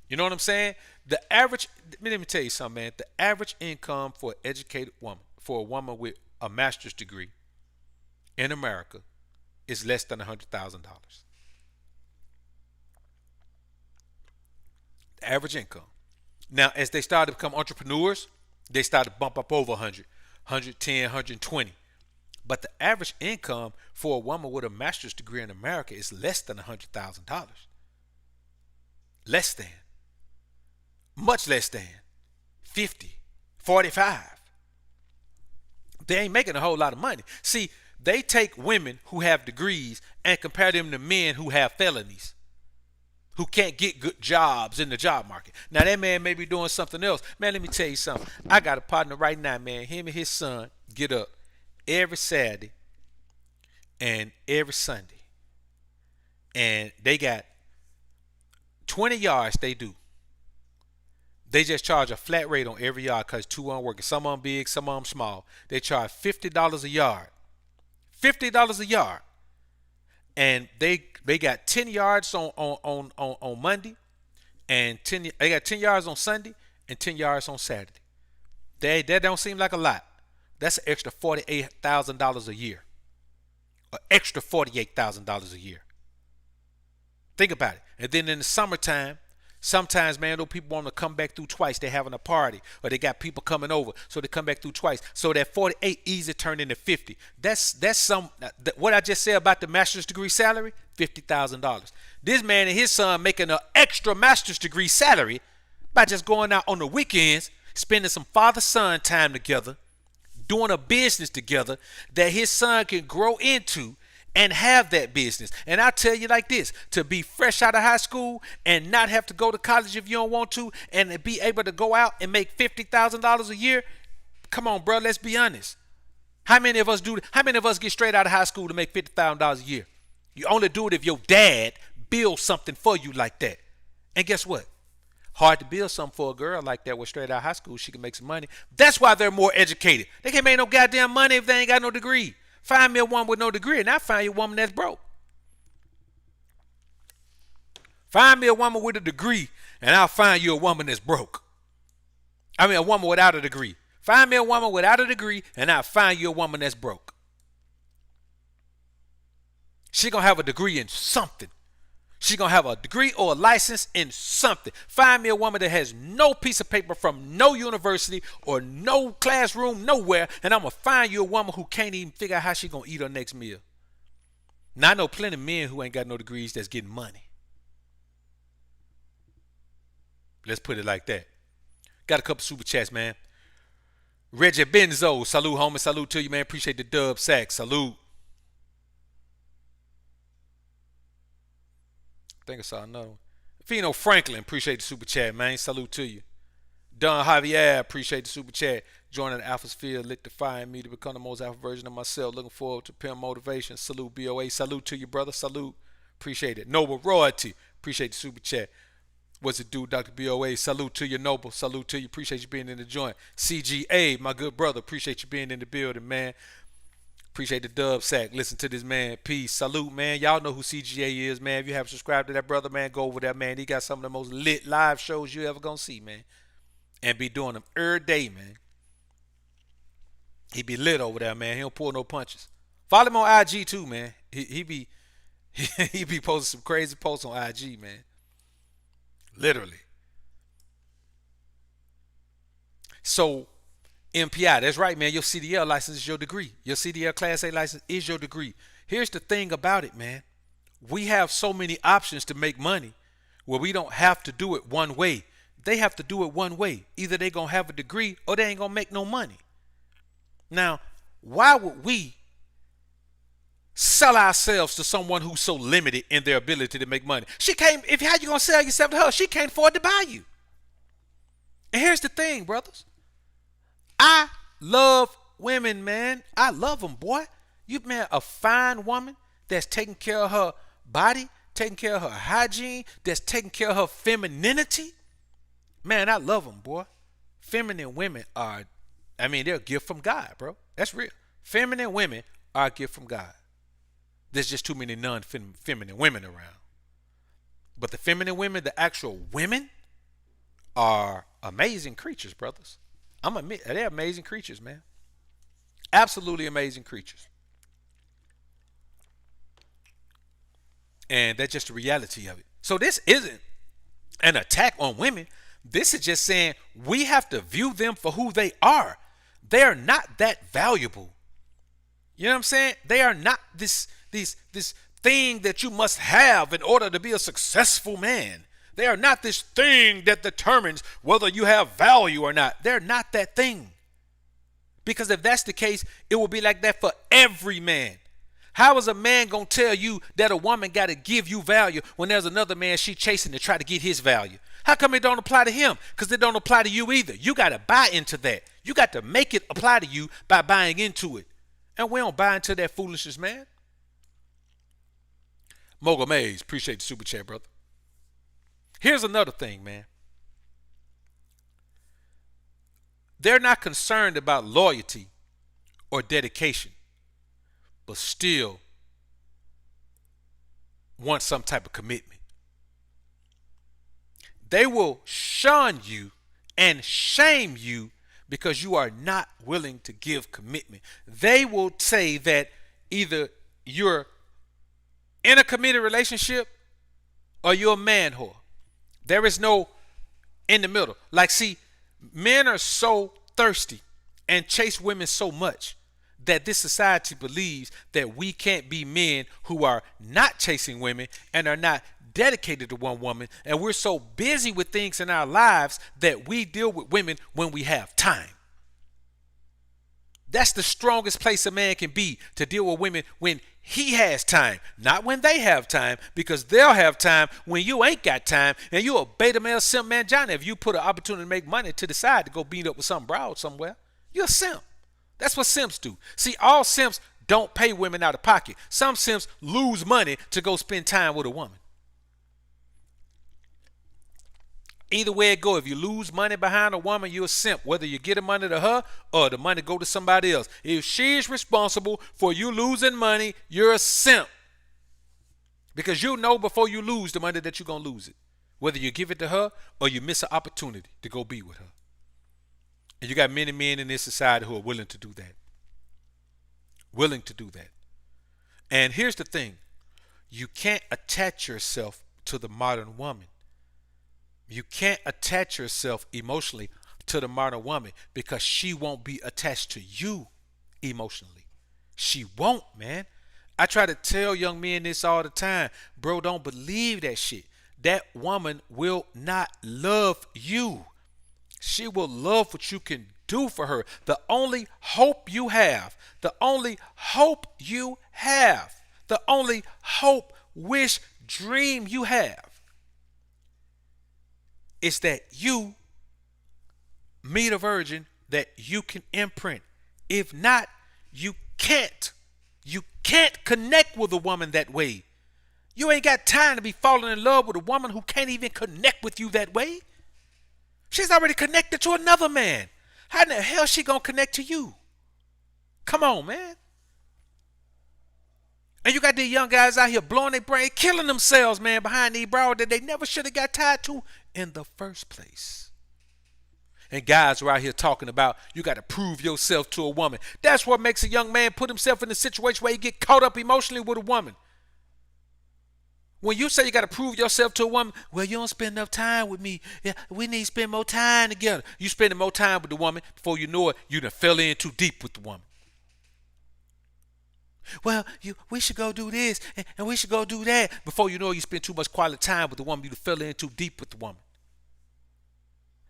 You know what I'm saying? The average, let me tell you something, man. The average income for an educated woman, for a woman with a master's degree in America, is less than $100,000. The average income. Now, as they start to become entrepreneurs, they start to bump up over 100, 110, 120. But the average income for a woman with a master's degree in America is less than $100,000. Less than. Much less than. 50, 45. They ain't making a whole lot of money. See, they take women who have degrees and compare them to men who have felonies, who can't get good jobs in the job market. Now, that man may be doing something else. Man, let me tell you something. I got a partner right now, man. Him and his son get up every Saturday and every Sunday. And they got 20 yards they do. They just charge a flat rate on every yard because two aren't working. Some of them big, some of them small. They charge $50 a yard. $50 a yard. And they got 10 yards on Monday, and they got 10 yards on Sunday and 10 yards on Saturday. That don't seem like a lot. That's an extra $48,000 a year. An extra $48,000 a year. Think about it. And then in the summertime, sometimes, man, those people want to come back through twice. They're having a party, or they got people coming over, so they come back through twice. So that 48 easy turned into 50. That's what I just said about the master's degree salary, $50,000. This man and his son making an extra master's degree salary by just going out on the weekends, spending some father-son time together, doing a business together that his son can grow into and have that business. And I tell you like this, to be fresh out of high school and not have to go to college if you don't want to, and be able to go out and make $50,000 a year, come on, bro, let's be honest. How many of us get straight out of high school to make $50,000 a year? You only do it if your dad builds something for you like that. And guess what? Hard to build something for a girl like that with straight out of high school. She can make some money. That's why they're more educated. They can't make no goddamn money if they ain't got no degree. Find me a woman with no degree, and I find you a woman that's broke. Find me a woman with a degree, and I'll find you a woman that's broke. I mean, a woman without a degree. Find me a woman without a degree, and I'll find you a woman that's broke. She gonna have a degree in something. She gonna have a degree or a license in something. Find me a woman that has no piece of paper from no university or no classroom, nowhere, and I'm gonna find you a woman who can't even figure out how she gonna eat her next meal. Now, I know plenty of men who ain't got no degrees that's getting money. Let's put it like that. Got a couple super chats, man. Reggie Benzo, salute, homie. Salute to you, man. Appreciate the dub sack. Salute. I think I saw another one. Fino Franklin, appreciate the super chat, man. Salute to you. Don Javier, appreciate the super chat. Joining the Alpha Sphere, electrifying me to become the most alpha version of myself. Looking forward to pimp motivation. Salute BOA. Salute to you, brother. Salute. Appreciate it. Noble Royalty, appreciate the super chat. What's it do, Dr. BOA? Salute to you, Noble. Salute to you. Appreciate you being in the joint. CGA, my good brother. Appreciate you being in the building, man. Appreciate the dub sack. Listen to this, man. Peace. Salute, man. Y'all know who CGA is, man. If you haven't subscribed to that brother, man, go over there, man. He got some of the most lit live shows you ever gonna see, man. And be doing them every day, man. He be lit over there, man. He don't pull no punches. Follow him on IG too, man. He be he be posting some crazy posts on IG, man. Literally. So MPI, that's right, man. Your CDL license is your degree. Your CDL Class A license is your degree. Here's the thing about it, man. We have so many options to make money where we don't have to do it one way. They have to do it one way. Either they going to have a degree or they ain't going to make no money. Now, why would we sell ourselves to someone who's so limited in their ability to make money? She can't, how you going to sell yourself to her? She can't afford to buy you. And here's the thing, brothers. I love women, man. I love them, boy. You, man, a fine woman that's taking care of her body, taking care of her hygiene, that's taking care of her femininity. Man, I love them, boy. Feminine women are, they're a gift from God, bro. That's real. Feminine women are a gift from God. There's just too many non-feminine women around. But the feminine women, the actual women, are amazing creatures, brothers. I'm admit they're amazing creatures, man. Absolutely amazing creatures. And that's just the reality of it. So this isn't an attack on women. This is just saying we have to view them for who they are. They are not that valuable. You know what I'm saying? They are not this thing that you must have in order to be a successful man. They are not this thing that determines whether you have value or not. They're not that thing. Because if that's the case, it will be like that for every man. How is a man going to tell you that a woman got to give you value when there's another man she chasing to try to get his value? How come it don't apply to him? Because it don't apply to you either. You got to buy into that. You got to make it apply to you by buying into it. And we don't buy into that foolishness, man. Mogul Mays, appreciate the super chat, brother. Here's another thing, man. They're not concerned about loyalty or dedication, but still want some type of commitment. They will shun you and shame you because you are not willing to give commitment. They will say that either you're in a committed relationship or you're a man whore. There is no in the middle. Like, see, men are so thirsty and chase women so much that this society believes that we can't be men who are not chasing women and are not dedicated to one woman, and we're so busy with things in our lives that we deal with women when we have time. That's the strongest place a man can be, to deal with women when he has time, not when they have time, because they'll have time when you ain't got time, and you a beta male simp man Johnny. If you put an opportunity to make money to the side to go beat up with some broad somewhere, you're a simp. That's what simps do. See, all simps don't pay women out of pocket. Some simps lose money to go spend time with a woman. Either way it go, if you lose money behind a woman, you're a simp. Whether you get the money to her or the money go to somebody else. If she's responsible for you losing money, you're a simp. Because you know before you lose the money that you're going to lose it. Whether you give it to her or you miss an opportunity to go be with her. And you got many men in this society who are willing to do that. Willing to do that. And here's the thing. You can't attach yourself to the modern woman. You can't attach yourself emotionally to the modern woman because she won't be attached to you emotionally. She won't, man. I try to tell young men this all the time. Bro, don't believe that shit. That woman will not love you. She will love what you can do for her. The only hope you have, the only hope you have, the only hope, wish, dream you have It's that you meet a virgin that you can imprint. If not, you can't. You can't connect with a woman that way. You ain't got time to be falling in love with a woman who can't even connect with you that way. She's already connected to another man. How in the hell is she gonna connect to you? Come on, man. And you got these young guys out here blowing their brain, killing themselves, man, behind these broad that they never should have got tied to in the first place. And guys are out here talking about you got to prove yourself to a woman. That's what makes a young man put himself in a situation where he get caught up emotionally with a woman. When you say you got to prove yourself to a woman, well, you don't spend enough time with me. Yeah, we need to spend more time together. You spending more time with the woman, before you know it, you done fell in too deep with the woman. Well, we should go do this and we should go do that. Before you know it, you spend too much quality time with the woman, you done fell in too deep with the woman.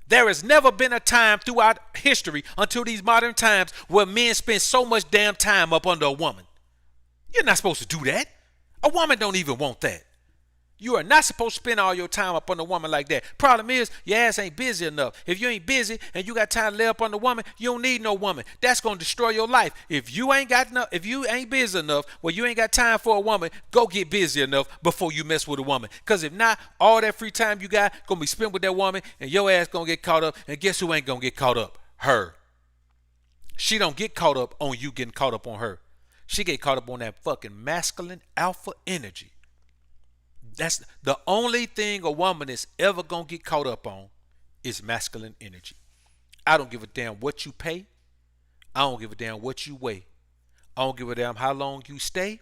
There has never been a time throughout history until these modern times where men spend so much damn time up under a woman. You're not supposed to do that. A woman don't even want that. You are not supposed to spend all your time up on a woman like that. Problem is, your ass ain't busy enough. If you ain't busy and you got time to lay up on the woman, you don't need no woman. That's gonna destroy your life. If you ain't busy enough, well, you ain't got time for a woman, go get busy enough before you mess with a woman. Cause if not, all that free time you got gonna be spent with that woman, and your ass gonna get caught up. And guess who ain't gonna get caught up? Her. She don't get caught up on you getting caught up on her. She get caught up on that fucking masculine alpha energy. That's the only thing a woman is ever gonna get caught up on is masculine energy. I don't give a damn what you pay. I don't give a damn what you weigh. I don't give a damn how long you stay.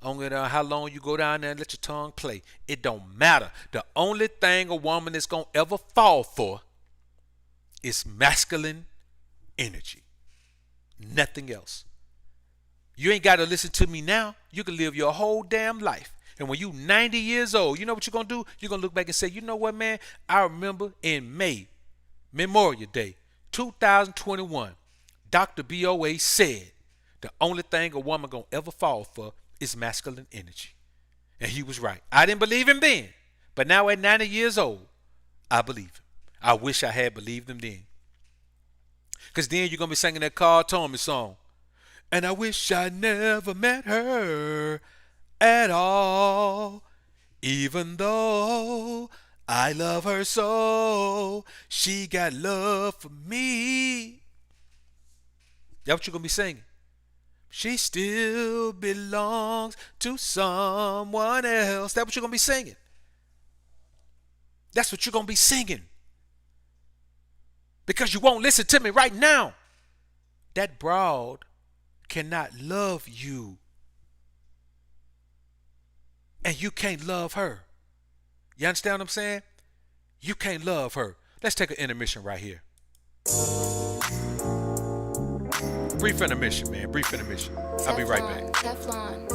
I don't give a damn how long you go down there and let your tongue play. It don't matter. The only thing a woman is gonna ever fall for is masculine energy. Nothing else. You ain't gotta listen to me now. You can live your whole damn life. And when you 90 years old, you know what you're going to do? You're going to look back and say, you know what, man? I remember in May, Memorial Day, 2021, Dr. BOA said the only thing a woman going to ever fall for is masculine energy. And he was right. I didn't believe him then. But now at 90 years old, I believe him. I wish I had believed him then. Because then you're going to be singing that Carl Thomas song. And I wish I never met her at all, even though I love her so, she got love for me. That's what you're gonna be singing. She still belongs to someone else. That's what you're gonna be singing. That's what you're gonna be singing. Because you won't listen to me right now. That broad cannot love you. And you can't love her. You understand what I'm saying? You can't love her. Let's take an intermission right here. Brief intermission, man. Brief intermission. I'll be right back. Teflon.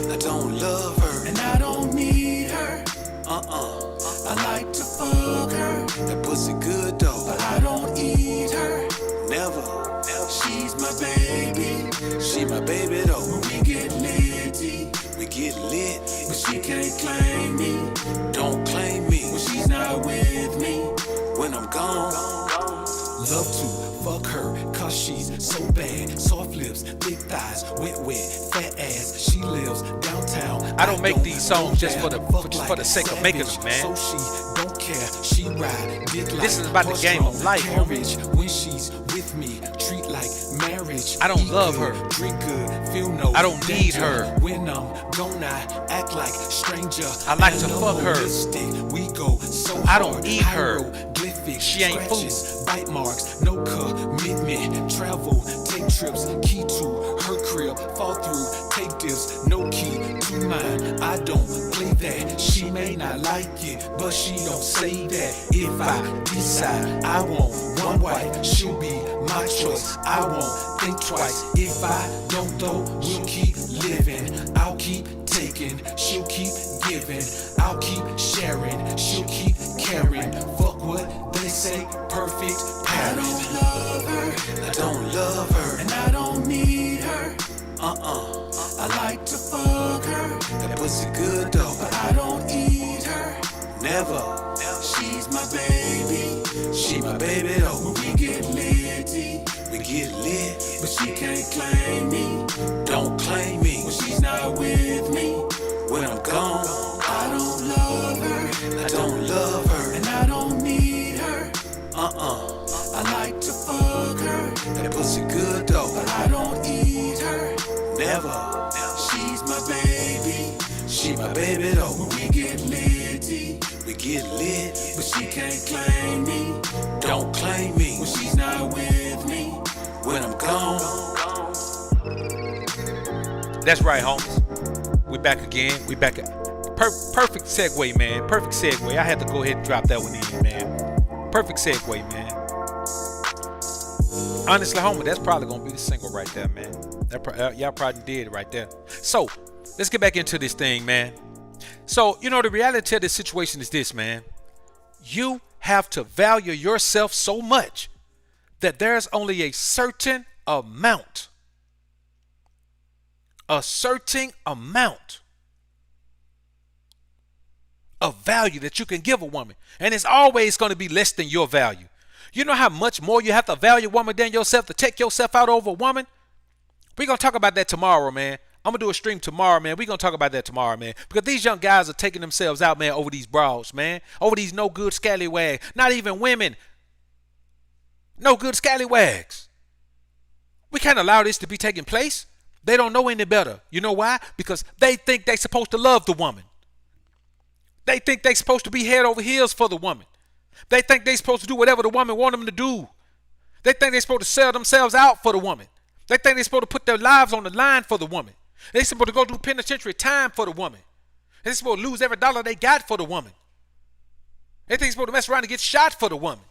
I don't love her, and I don't need her. I like to fuck her. That pussy good though, but I don't eat her. Never. She's my baby. She my baby though. When we get litty, we get lit, but she can't claim me. Don't claim me when she's not with me. When I'm gone, love to fuck her, cause she's so bad. Soft lips, thick thighs, wet, fat ass. She lives downtown. I don't make these songs just for the sake of making them, man. So she don't care. She ride dick like this is about the game of life, carriage. When she's with me, treat like marriage. I don't love her. Drink good, feel no I don't need danger. her. When I'm gone, I act like stranger. I like to fuck her. We go so I don't need her. Hieroglyphic stick, She ain't scratches, bite marks, no commitment. Travel, take trips, key to her crib, fall through, take dips, no key to mine. I don't play that. She may not like it, but she don't say that. If I decide I want one wife, she'll be my choice. I won't think twice. If I don't though, we'll keep living. I'll keep taking, she'll keep giving. I'll keep sharing, she'll keep caring. Fuck what they say, perfect pattern. I don't love her, I don't love her, and I don't need her. I like to fuck her, that pussy good though, but I don't eat her. Never. She's my baby, she my baby though. When we get litty, we get lit, but she can't claim me. Don't claim me when she's not with me. When I'm gone, I don't love her, I don't love her, and I don't need her. I like to fuck her, that pussy good though, but I don't eat her. Never. She's my baby, she my baby though. When we get litty, we get lit, but she can't claim me. Don't claim me when she's not with me. When I'm gone. That's right, homies. We back again. We back at perfect segue, man. Perfect segue. I had to go ahead and drop that one in, man. Perfect segue, man. Honestly, homie, that's probably gonna be the single right there, man. Y'all probably did it right there. So let's get back into this thing, man. So, the reality of this situation is this, man. You have to value yourself so much that there's only a certain amount of value that you can give a woman. And it's always going to be less than your value. You know how much more you have to value a woman than yourself to take yourself out over a woman? We're going to talk about that tomorrow, man. I'm going to do a stream tomorrow, man. We're going to talk about that tomorrow, man. Because these young guys are taking themselves out, man, over these bras, man. Over these no good scallywags. Not even women. No good scallywags. We can't allow this to be taking place. They don't know any better. You know why? Because they think they're supposed to love the woman. They think they're supposed to be head over heels for the woman. They think they're supposed to do whatever the woman wants them to do. They think they're supposed to sell themselves out for the woman. They think they're supposed to put their lives on the line for the woman. They're supposed to go do penitentiary time for the woman. They're supposed to lose every dollar they got for the woman. They think they're supposed to mess around and get shot for the woman.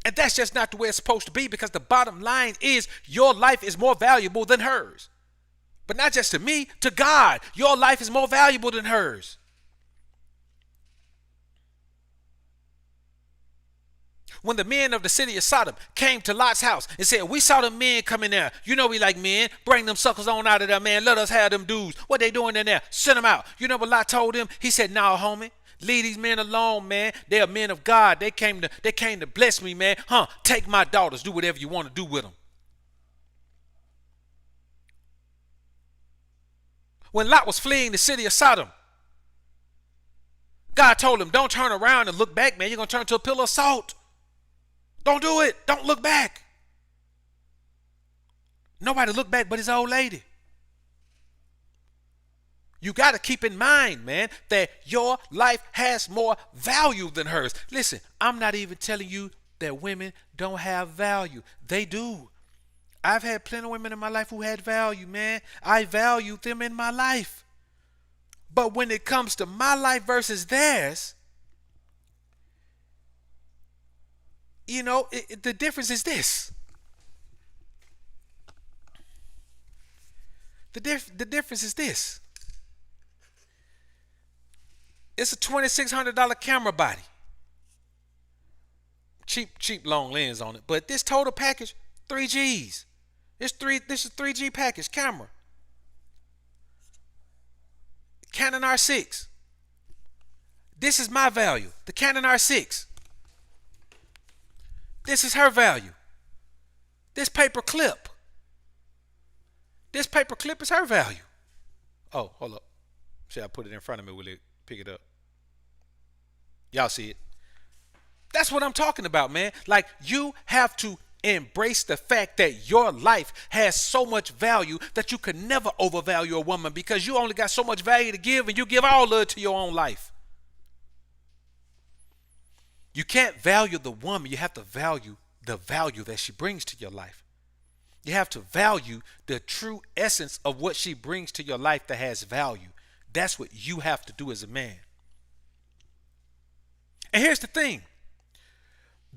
And that's just not the way it's supposed to be, because the bottom line is your life is more valuable than hers. But not just to me, to God. Your life is more valuable than hers. When the men of the city of Sodom came to Lot's house and said, we saw the men come in there. You know we like men. Bring them suckers on out of there, man. Let us have them dudes. What they doing in there? Send them out. You know what Lot told him? He said, nah, homie. Leave these men alone, man. They are men of God. They came to bless me, man. Take my daughters. Do whatever you want to do with them. When Lot was fleeing the city of Sodom, God told him, don't turn around and look back, man. You're going to turn to a pillar of salt. Don't do it. Don't look back. Nobody looked back but his old lady. You got to keep in mind, man, that your life has more value than hers. Listen, I'm not even telling you that women don't have value. They do. I've had plenty of women in my life who had value, man. I valued them in my life. But when it comes to my life versus theirs, the difference is this. The difference is this. It's a $2,600 camera body. Cheap long lens on it. But this total package, 3Gs. This is 3G package camera. Canon R6. This is my value. The Canon R6. This is her value. This paper clip. This paper clip is her value. Oh, hold up. Should I put it in front of me? Will it pick it up? Y'all see it? That's what I'm talking about, man. Like, you have to embrace the fact that your life has so much value that you can never overvalue a woman, because you only got so much value to give, and you give all of it to your own life. You can't value the woman. You have to value the value that she brings to your life. You have to value the true essence of what she brings to your life that has value. That's what you have to do as a man. And here's the thing.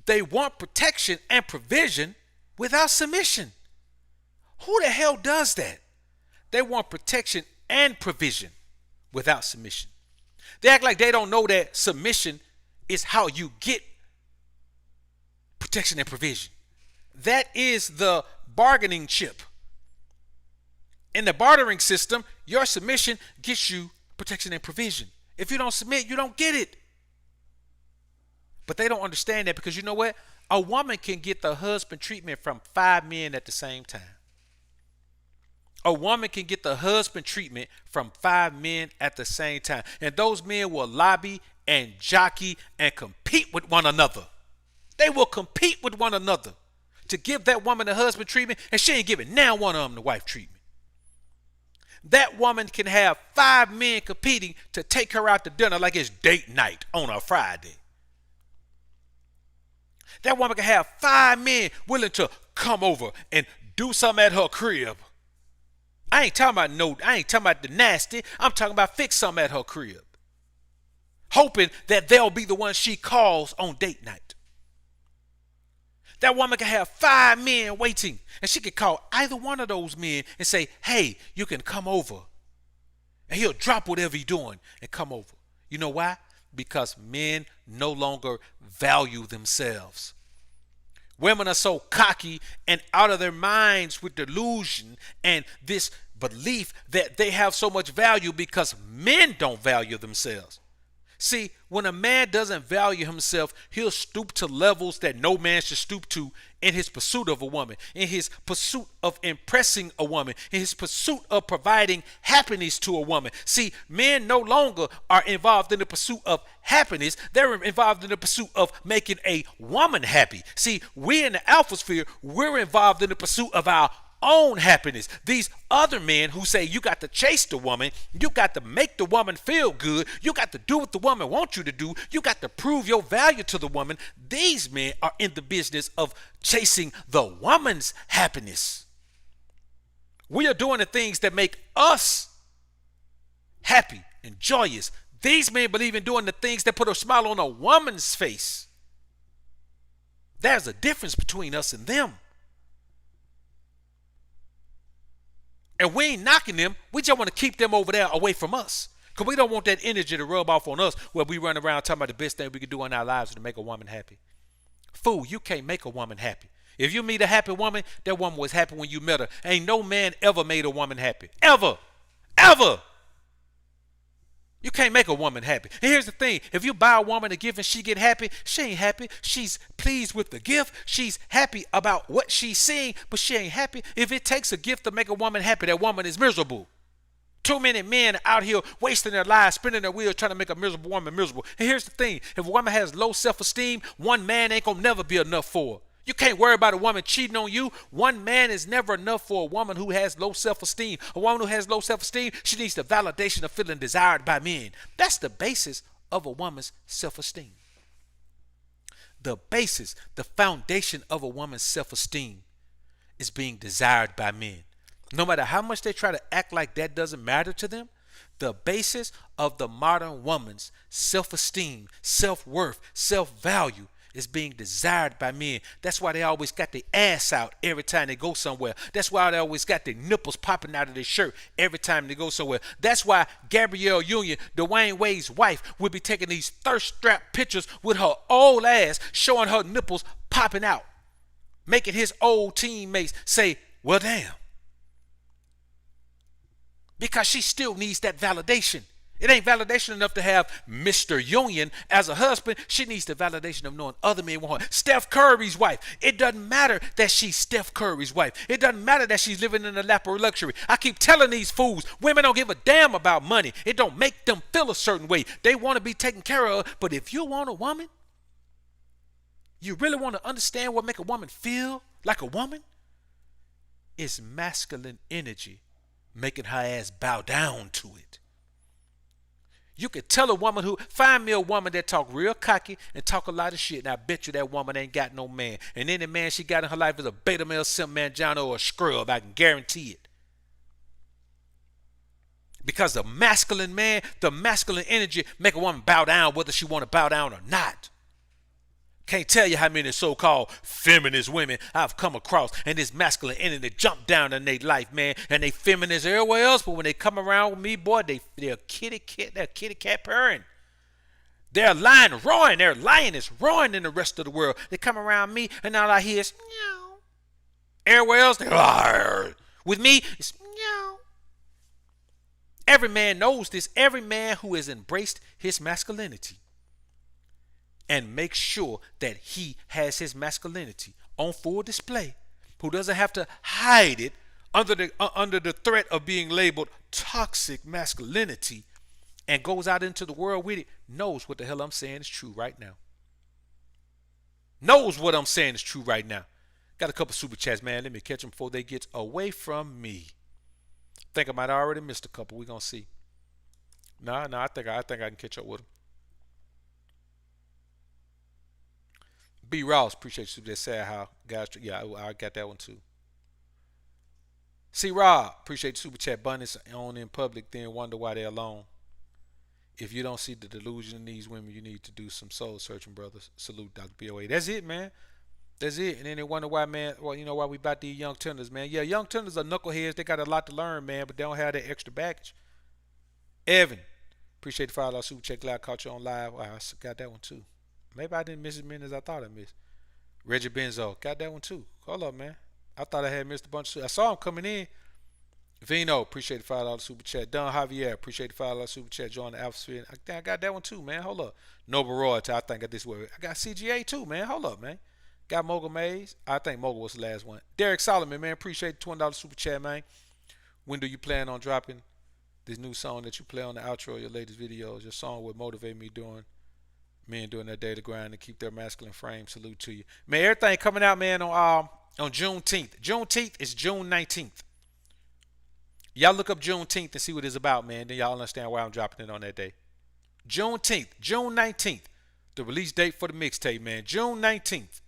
They want protection and provision without submission. Who the hell does that? They want protection and provision without submission. They act like they don't know that submission is how you get protection and provision. That is the bargaining chip. In the bartering system, your submission gets you protection and provision. If you don't submit, you don't get it. But they don't understand that, because you know what? A woman can get the husband treatment from 5 men at the same time. A woman can get the husband treatment from 5 men at the same time. And those men will lobby and jockey and compete with one another. They will compete with one another to give that woman the husband treatment, and she ain't giving now one of them the wife treatment. That woman can have 5 men competing to take her out to dinner like it's date night on a Friday. That woman can have 5 men willing to come over and do something at her crib. I ain't talking about the nasty. I'm talking about fix something at her crib, hoping that they'll be the one she calls on date night. That woman can have 5 men waiting, and she can call either one of those men and say, hey, you can come over. And he'll drop whatever he's doing and come over. You know why? Because men no longer value themselves. Women are so cocky and out of their minds with delusion and this belief that they have so much value because men don't value themselves. See, when a man doesn't value himself, he'll stoop to levels that no man should stoop to in his pursuit of a woman, in his pursuit of impressing a woman, in his pursuit of providing happiness to a woman. See, men no longer are involved in the pursuit of happiness. They're involved in the pursuit of making a woman happy. See, we in the alpha sphere, we're involved in the pursuit of our own happiness. These other men who say you got to chase the woman, you got to make the woman feel good, you got to do what the woman wants you to do, you got to prove your value to the woman. These men are in the business of chasing the woman's happiness. We are doing the things that make us happy and joyous. These men believe in doing the things that put a smile on a woman's face. There's a difference between us and them. And we ain't knocking them. We just want to keep them over there away from us. Because we don't want that energy to rub off on us where we run around talking about the best thing we can do in our lives is to make a woman happy. Fool, you can't make a woman happy. If you meet a happy woman, that woman was happy when you met her. Ain't no man ever made a woman happy. Ever. Ever. You can't make a woman happy. And here's the thing. If you buy a woman a gift and she get happy, she ain't happy. She's pleased with the gift. She's happy about what she's seeing, but she ain't happy. If it takes a gift to make a woman happy, that woman is miserable. Too many men out here wasting their lives, spinning their wheels, trying to make a miserable woman miserable. And here's the thing. If a woman has low self-esteem, one man ain't going to never be enough for her. You can't worry about a woman cheating on you. One man is never enough for a woman who has low self-esteem. A woman who has low self-esteem, she needs the validation of feeling desired by men. That's the basis of a woman's self-esteem. The basis, the foundation of a woman's self-esteem is being desired by men. No matter how much they try to act like that doesn't matter to them, the basis of the modern woman's self-esteem, self-worth, self-value is being desired by men. That's why they always got their ass out every time they go somewhere. That's why they always got their nipples popping out of their shirt every time they go somewhere. That's why Gabrielle Union, Dwayne Wade's wife, would be taking these thirst-strapped pictures with her old ass, showing her nipples popping out, making his old teammates say, well, damn. Because she still needs that validation. It ain't validation enough to have Mr. Union as a husband. She needs the validation of knowing other men want her. Steph Curry's wife. It doesn't matter that she's Steph Curry's wife. It doesn't matter that she's living in a lap of luxury. I keep telling these fools, women don't give a damn about money. It don't make them feel a certain way. They want to be taken care of. But if you want a woman, you really want to understand what make a woman feel like a woman? It's masculine energy making her ass bow down to it. You could tell a woman find me a woman that talk real cocky and talk a lot of shit, and I bet you that woman ain't got no man. And any man she got in her life is a beta male, simp mangino, or a scrub. I can guarantee it. Because the masculine man, the masculine energy make a woman bow down whether she want to bow down or not. Can't tell you how many so-called feminist women I've come across, and this masculine energy jump down in their life, man, and they feminist everywhere else, but when they come around with me, boy, they're kitty cat purring. They're lying, roaring. Their lioness roaring in the rest of the world. They come around me, and all I hear is meow. Everywhere else, they are. With me, it's meow. Every man knows this. Every man who has embraced his masculinity and makes sure that he has his masculinity on full display, who doesn't have to hide it under the threat of being labeled toxic masculinity, and goes out into the world with it, knows what the hell I'm saying is true right now. Knows what I'm saying is true right now. Got a couple super chats, man. Let me catch them before they get away from me. Think I might have already missed a couple. We're gonna see. No, I think I can catch up with them. B. Ross, appreciate you. That sad how guys. Yeah, I got that one too. C. Rob, appreciate the super chat. Abundance on in public, then wonder why they're alone. If you don't see the delusion in these women, you need to do some soul searching, brothers. Salute, Dr. BOA. That's it, man. That's it. And then they wonder why, man. Well, you know why we about these young tenders, man. Yeah, young tenders are knuckleheads. They got a lot to learn, man, but they don't have that extra baggage. Evan, appreciate the $5 super check. Glad I caught you on live. I got that one too. Maybe I didn't miss as many as I thought I missed. Reggie Benzo, got that one too. Hold up, man. I thought I had missed a bunch of. I saw him coming in. Vino, appreciate the $5 super chat. Don Javier, appreciate the $5 super chat. Join the Alpha. I think I got that one too, man. Hold up. Noble Royalty, I think I got this way. I got CGA too, man. Hold up, man. Got Mogul Mays. I think Mogul was the last one. Derek Solomon, man. Appreciate the $20 super chat, man. When do you plan on dropping this new song that you play on the outro of your latest videos? Your song would motivate me doing that daily grind to keep their masculine frame. Salute to you, man. Everything coming out, man, on Juneteenth. Juneteenth is June 19th. Y'all look up Juneteenth and see what it's about, man. Then y'all understand why I'm dropping it on that day. Juneteenth, June 19th, the release date for the mixtape, man. June 19th.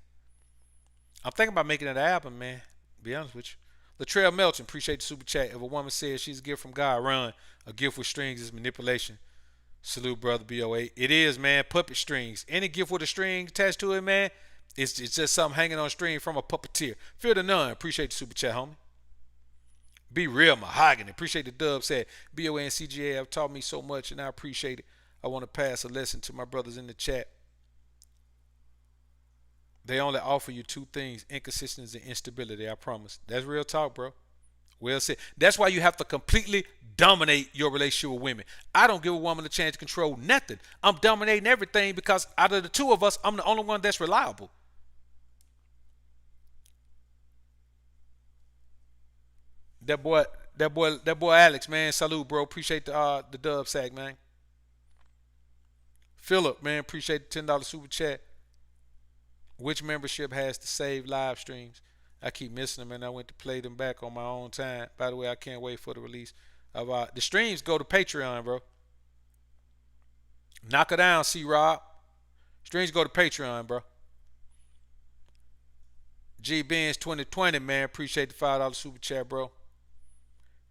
I'm thinking about making it an album, man. Be honest with you. Latrell Melton, appreciate the super chat. If a woman says she's a gift from God, run. A gift with strings is manipulation. Salute, brother BOA. It is, man. Puppet strings. Any gift with a string attached to it, man, it's just something hanging on a string from a puppeteer. Fear the none. Appreciate the super chat, homie. Be real, mahogany. Appreciate the dub. Said BOA and CGA have taught me so much, and I appreciate it. I want to pass a lesson to my brothers in the chat. They only offer you two things: inconsistency and instability. I promise. That's real talk, bro. Well said. That's why you have to completely dominate your relationship with women. I don't give a woman a chance to control nothing. I'm dominating everything because out of the two of us, I'm the only one that's reliable. That boy Alex, man. Salute, bro. Appreciate the dub sack, man. Philip, man. Appreciate the $10 super chat. Which membership has to save live streams? I keep missing them, and I went to play them back on my own time. By the way, I can't wait for the release of the streams. Go to Patreon, bro. Knock her down, C-Rob. Streams go to Patreon, bro. G Benz 2020, man. Appreciate the $5 super chat, bro.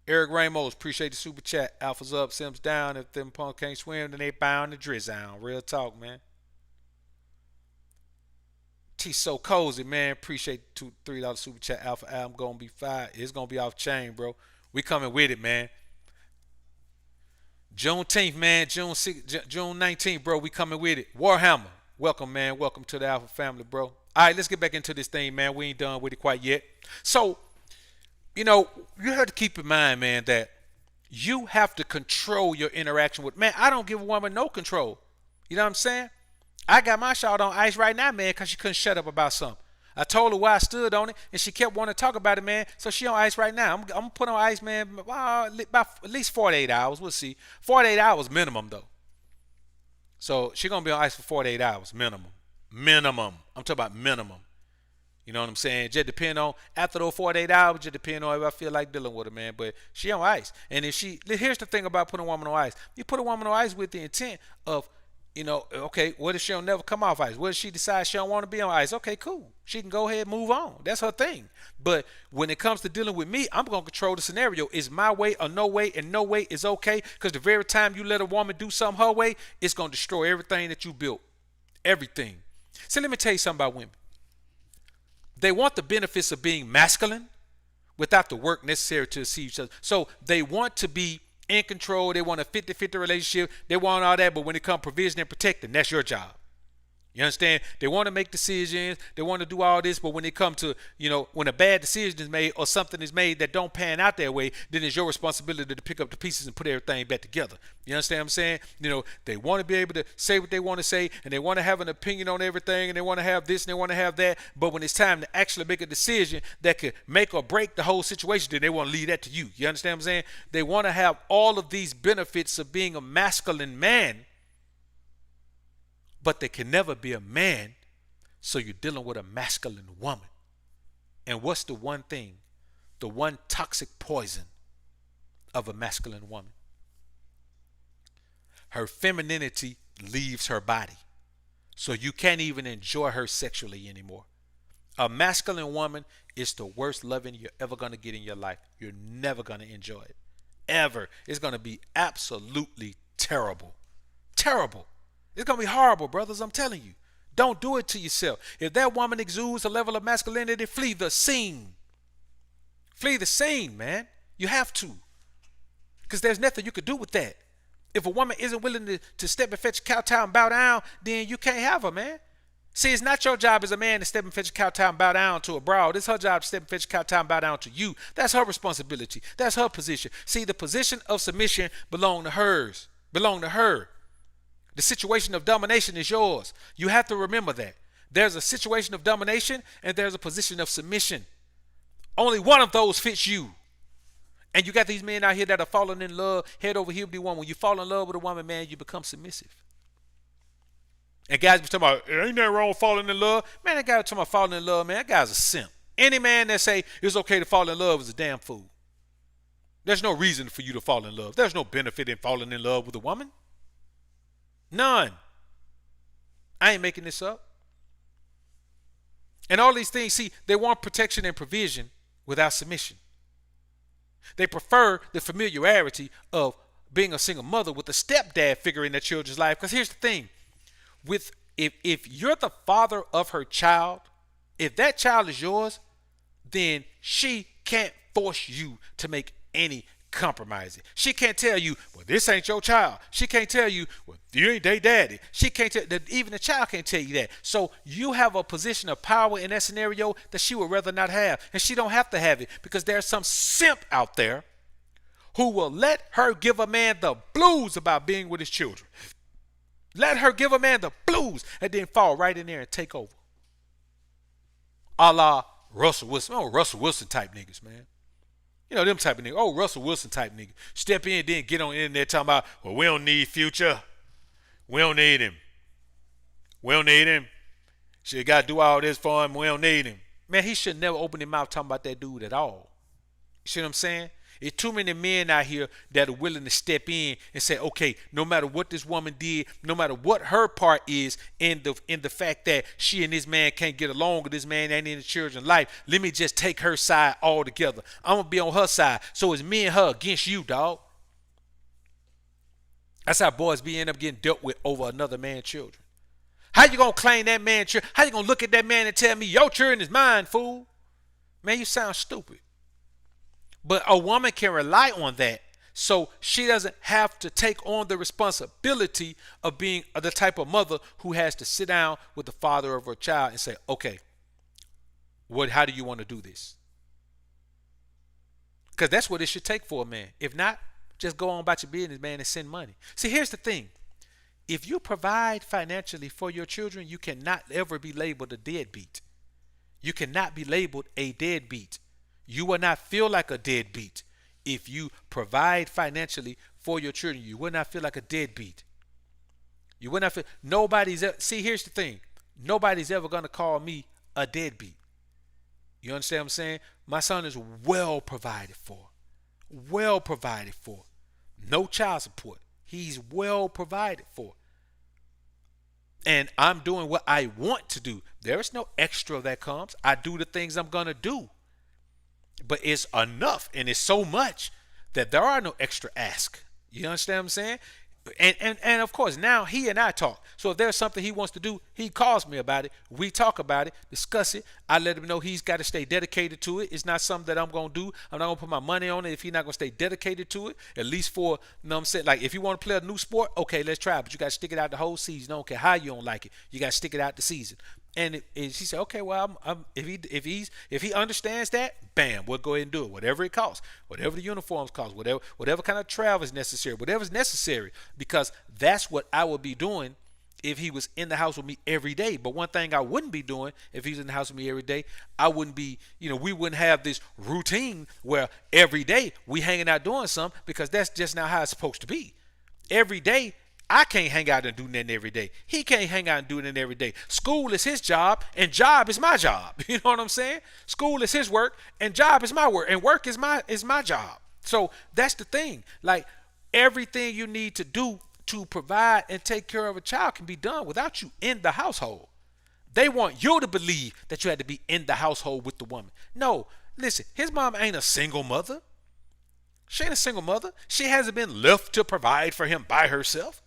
Eric Ramos, appreciate the super chat. Alpha's up, Sims down. If them punk can't swim, then they bound the drizzle. Real talk, man. T so cozy, man. Appreciate the $3 super chat. Alpha album gonna be fire. It's gonna be off chain, bro. We coming with it, man. Juneteenth, man. June 19th, bro. We coming with it. Warhammer, welcome, man. Welcome to the Alpha family, bro. All right, let's get back into this thing, man. We ain't done with it quite yet. So, you know, you have to keep in mind, man, that you have to control your interaction with. Man, I don't give a woman no control. You know what I'm saying? I got my shot on ice right now, man, because she couldn't shut up about something. I told her why I stood on it, and she kept wanting to talk about it, man. So she on ice right now. I'm going to put on ice, man, about at least 48 hours. We'll see. 48 hours minimum, though. So she going to be on ice for 48 hours minimum. Minimum. I'm talking about minimum. You know what I'm saying? Just depend on, after those 48 hours, just depend on if I feel like dealing with her, man. But she on ice. And if she, here's the thing about putting a woman on ice. You put a woman on ice with the intent of, okay, what if she don't never come off ice? What if she decides she don't want to be on ice? Okay, cool. She can go ahead and move on. That's her thing. But when it comes to dealing with me, I'm going to control the scenario. Is my way or no way, and no way is okay? Because the very time you let a woman do something her way, it's going to destroy everything that you built. Everything. So let me tell you something about women. They want the benefits of being masculine without the work necessary to achieve each other. So they want to be in control. They want a 50-50 relationship. They want all that. But when it comes to provision and protecting, that's your job. You understand? They want to make decisions. They want to do all this. But when it comes to, when a bad decision is made or something is made that don't pan out that way, then it's your responsibility to pick up the pieces and put everything back together. You understand what I'm saying? They want to be able to say what they want to say, and they want to have an opinion on everything, and they want to have this and they want to have that. But when it's time to actually make a decision that could make or break the whole situation, then they want to leave that to you. You understand what I'm saying? They want to have all of these benefits of being a masculine man, but they can never be a man, so you're dealing with a masculine woman. And what's the one thing, the one toxic poison of a masculine woman? Her femininity leaves her body, so you can't even enjoy her sexually anymore. A masculine woman is the worst loving you're ever going to get in your life. You're never going to enjoy it. Ever. It's going to be absolutely terrible. Terrible. It's going to be horrible, brothers. I'm telling you. Don't do it to yourself. If that woman exudes a level of masculinity, flee the scene. Flee the scene, man. You have to. Because there's nothing you could do with that. If a woman isn't willing to step and fetch a kowtow and bow down, then you can't have her, man. See, it's not your job as a man to step and fetch a kowtow and bow down to a broad. It's her job to step and fetch a kowtow and bow down to you. That's her responsibility. That's her position. See, the position of submission belong to her. The situation of domination is yours. You have to remember that. There's a situation of domination and there's a position of submission. Only one of those fits you. And you got these men out here that are falling in love, head over heel with the woman. When you fall in love with a woman, man, you become submissive. And guys be talking about, ain't nothing wrong with falling in love. Man, that guy talking about falling in love, man, that guy's a simp. Any man that say it's okay to fall in love is a damn fool. There's no reason for you to fall in love. There's no benefit in falling in love with a woman. None. I ain't making this up. And all these things, see, they want protection and provision without submission. They prefer the familiarity of being a single mother with a stepdad figure in their children's life. Because here's the thing. If you're the father of her child, if that child is yours, then she can't force you to make any compromise. She can't tell you, well, this ain't your child. She can't tell you, well, you ain't their daddy. She can't tell that. Even the child can't tell you that. So you have a position of power in that scenario that she would rather not have, and she don't have to have it because there's some simp out there who will let her give a man the blues about being with his children. Let her give a man the blues and then fall right in there and take over. A la Russell Wilson. Oh, Russell Wilson type niggas, man. You know, them type of niggas. Oh, Russell Wilson type niggas. Step in, then get on the internet talking about, well, we don't need Future. We don't need him. We don't need him. She got to do all this for him. We don't need him. Man, he should never open his mouth talking about that dude at all. You see what I'm saying? It's too many men out here that are willing to step in and say, okay, no matter what this woman did, no matter what her part is in the fact that she and this man can't get along, or this man ain't in the children's life, let me just take her side altogether. I'm going to be on her side. So it's me and her against you, dog. That's how boys end up getting dealt with over another man's children. How you going to claim that man's children? How you going to look at that man and tell me your children is mine, fool? Man, you sound stupid. But a woman can rely on that, so she doesn't have to take on the responsibility of being the type of mother who has to sit down with the father of her child and say, okay, how do you want to do this? Because that's what it should take for a man. If not, just go on about your business, man, and send money. See, here's the thing. If you provide financially for your children, you cannot ever be labeled a deadbeat. You cannot be labeled a deadbeat. You will not feel like a deadbeat. If you provide financially for your children, you will not feel like a deadbeat. You will not feel, see, here's the thing. Nobody's ever going to call me a deadbeat. You understand what I'm saying? My son is well provided for. Well provided for. No child support. He's well provided for. And I'm doing what I want to do. There is no extra that comes. I do the things I'm going to do. But it's enough and it's so much that there are no extra ask. You understand what I'm saying? And of course, now he and I talk. So if there's something he wants to do, he calls me about it. We talk about it, discuss it. I let him know he's got to stay dedicated to it. It's not something that I'm going to do. I'm not going to put my money on it if he's not going to stay dedicated to it. At least for, you know what I'm saying? Like if you want to play a new sport, okay, let's try it. But you got to stick it out the whole season. I don't care how you don't like it. You got to stick it out the season. And she said, okay, well, if he understands that, bam, we'll go ahead and do it. Whatever it costs, whatever the uniforms cost, whatever kind of travel is necessary, whatever's necessary, because that's what I would be doing if he was in the house with me every day. But one thing I wouldn't be doing if he's in the house with me every day, I wouldn't be, we wouldn't have this routine where every day we hanging out doing something, because that's just not how it's supposed to be. Every day, I can't hang out and do nothing every day. He can't hang out and do nothing every day. School is his job, and job is my job. You know what I'm saying? School is his work, and job is my work, and work is my job. So that's the thing. Like everything you need to do to provide and take care of a child can be done without you in the household. They want you to believe that you had to be in the household with the woman. No, listen, his mom ain't a single mother. She ain't a single mother. She hasn't been left to provide for him by herself.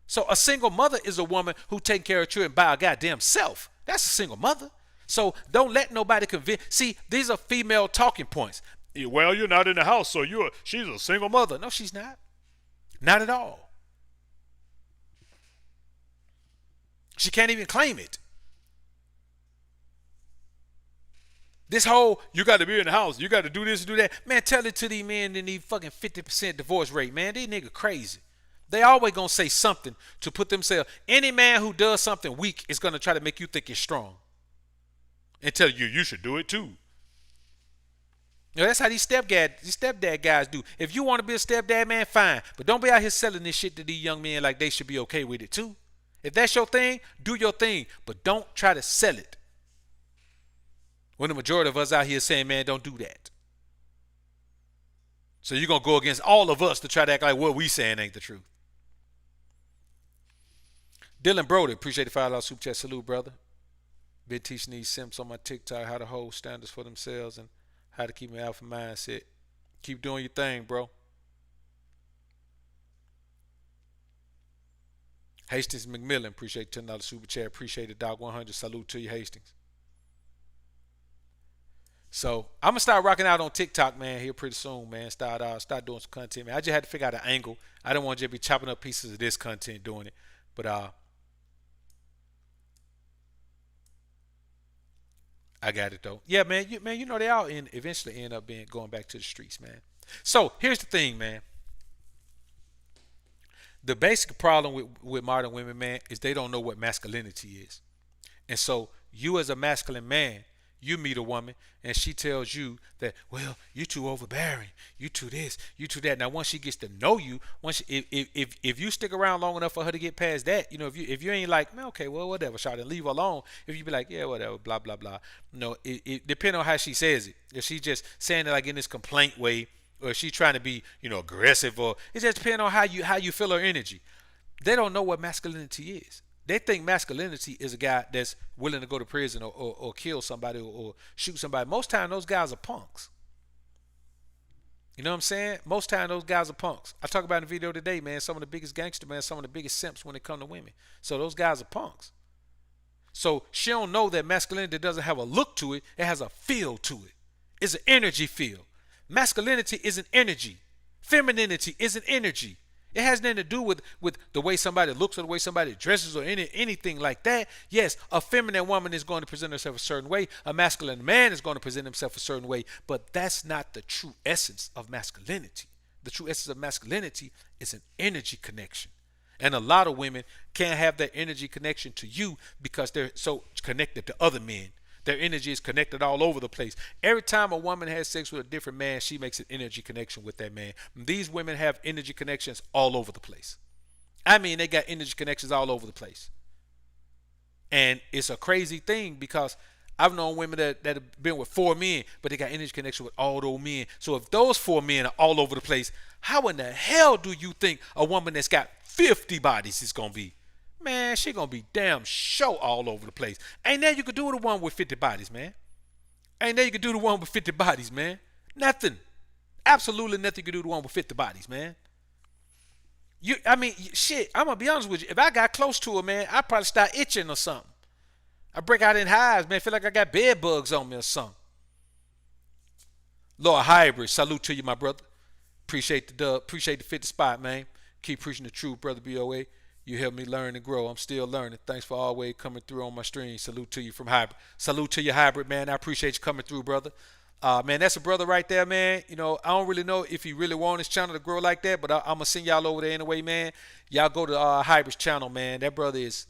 So a single mother is a woman who takes care of children by her goddamn self. That's a single mother. So don't let nobody convince. See, these are female talking points. Well, you're not in the house, so she's a single mother. No, she's not. Not at all. She can't even claim it. This whole, you got to be in the house, you got to do this and do that. Man, tell it to these men in these fucking 50% divorce rate, man. These niggas crazy. They always going to say something to put themselves. Any man who does something weak is going to try to make you think you're strong. And tell you should do it too. That's how these stepdad guys do. If you want to be a stepdad, man, fine. But don't be out here selling this shit to these young men like they should be okay with it too. If that's your thing, do your thing. But don't try to sell it. When the majority of us out here saying, man, don't do that. So you're going to go against all of us to try to act like what we saying ain't the truth. Dylan Brody, appreciate the $5 super chat. Salute, brother. Been teaching these simps on my TikTok how to hold standards for themselves and how to keep an alpha mindset. Keep doing your thing, bro. Hastings McMillan, appreciate $10 super chat. Appreciate it, Doc 100. Salute to you, Hastings. So I'm gonna start rocking out on TikTok, man, here pretty soon, man. Start doing some content, man. I just had to figure out an angle. I don't want to just be chopping up pieces of this content doing it, but I got it though. Yeah, man. You know they all eventually end up going back to the streets, man. So here's the thing, man. The basic problem with modern women, man, is they don't know what masculinity is, and so you as a masculine man, you meet a woman and she tells you that, well, you too overbearing, you too this, you too that. Now, once she gets to know you, if you stick around long enough for her to get past that, if you ain't like, man, okay, well, whatever, shot and leave her alone. If you be like, yeah, whatever, blah blah blah. No, it depends on how she says it. If she's just saying it like in this complaint way, or if she's trying to be, aggressive, or it just depends on how you feel her energy. They don't know what masculinity is. They think masculinity is a guy that's willing to go to prison or kill somebody or shoot somebody. Most time those guys are punks. You know what I'm saying? Most time those guys are punks. I talk about in the video today, man, some of the biggest gangster, man, some of the biggest simps when it come to women. So those guys are punks. So she don't know that masculinity doesn't have a look to it. It has a feel to it. It's an energy feel. Masculinity is an energy. Femininity is an energy. It has nothing to do with the way somebody looks or the way somebody dresses or anything like that. Yes, a feminine woman is going to present herself a certain way. A masculine man is going to present himself a certain way. But that's not the true essence of masculinity. The true essence of masculinity is an energy connection. And a lot of women can't have that energy connection to you because they're so connected to other men. Their energy is connected all over the place. Every time a woman has sex with a different man, she makes an energy connection with that man. These women have energy connections all over the place. I mean, they got energy connections all over the place. And it's a crazy thing because I've known women that have been with 4 men, but they got energy connection with all those men. So if those 4 men are all over the place, how in the hell do you think a woman that's got 50 bodies is gonna be? Man, she gonna be damn sure all over the place. Ain't that you could do the one with 50 bodies, man? Ain't that you could do the one with 50 bodies, man? Nothing. Absolutely nothing you could do the one with 50 bodies, man. Shit, I'm gonna be honest with you. If I got close to her, man, I'd probably start itching or something. I break out in hives, man. Feel like I got bed bugs on me or something. Lord Hybrid, salute to you, my brother. Appreciate the dub. Appreciate the 50 spot, man. Keep preaching the truth, brother BOA. You helped me learn and grow. I'm still learning. Thanks for always coming through on my stream. Salute to you from Hybrid. Salute to you, Hybrid, man. I appreciate you coming through, brother. Man, that's a brother right there, man. You know, I don't really know if he really want his channel to grow like that, but I'm going to send y'all over there anyway, man. Y'all go to Hybrid's channel, man. That brother is...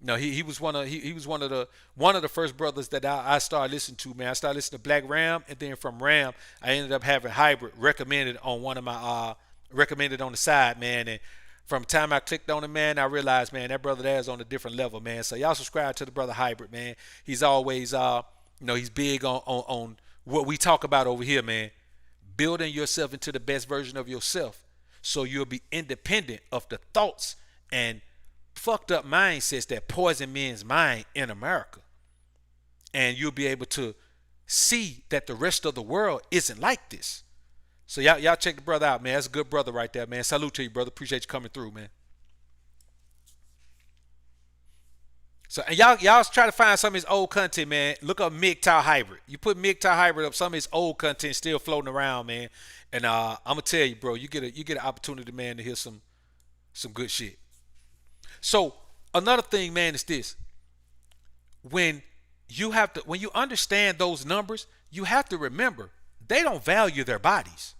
No, he was one of the first brothers that I started listening to, man. I started listening to Black Ram, and then from Ram, I ended up having Hybrid recommended on one of my recommended on the side, man. And from the time I clicked on it, man, I realized, man, that brother there is on a different level, man. So y'all subscribe to the brother Hybrid, man. He's always he's big on what we talk about over here, man. Building yourself into the best version of yourself, so you'll be independent of the thoughts and fucked up mindsets that poison men's mind in America. And you'll be able to see that the rest of the world isn't like this. So y'all check the brother out, man. That's a good brother right there, man. Salute to you, brother. Appreciate you coming through, man. So and y'all try to find some of his old content, man. Look up MGTOW Hybrid. You put MGTOW Hybrid up, some of his old content still floating around, man. And I'm gonna tell you, bro, you get an opportunity, man, to hear some good shit. So another thing, man, is this. When you understand those numbers, you have to remember they don't value their bodies.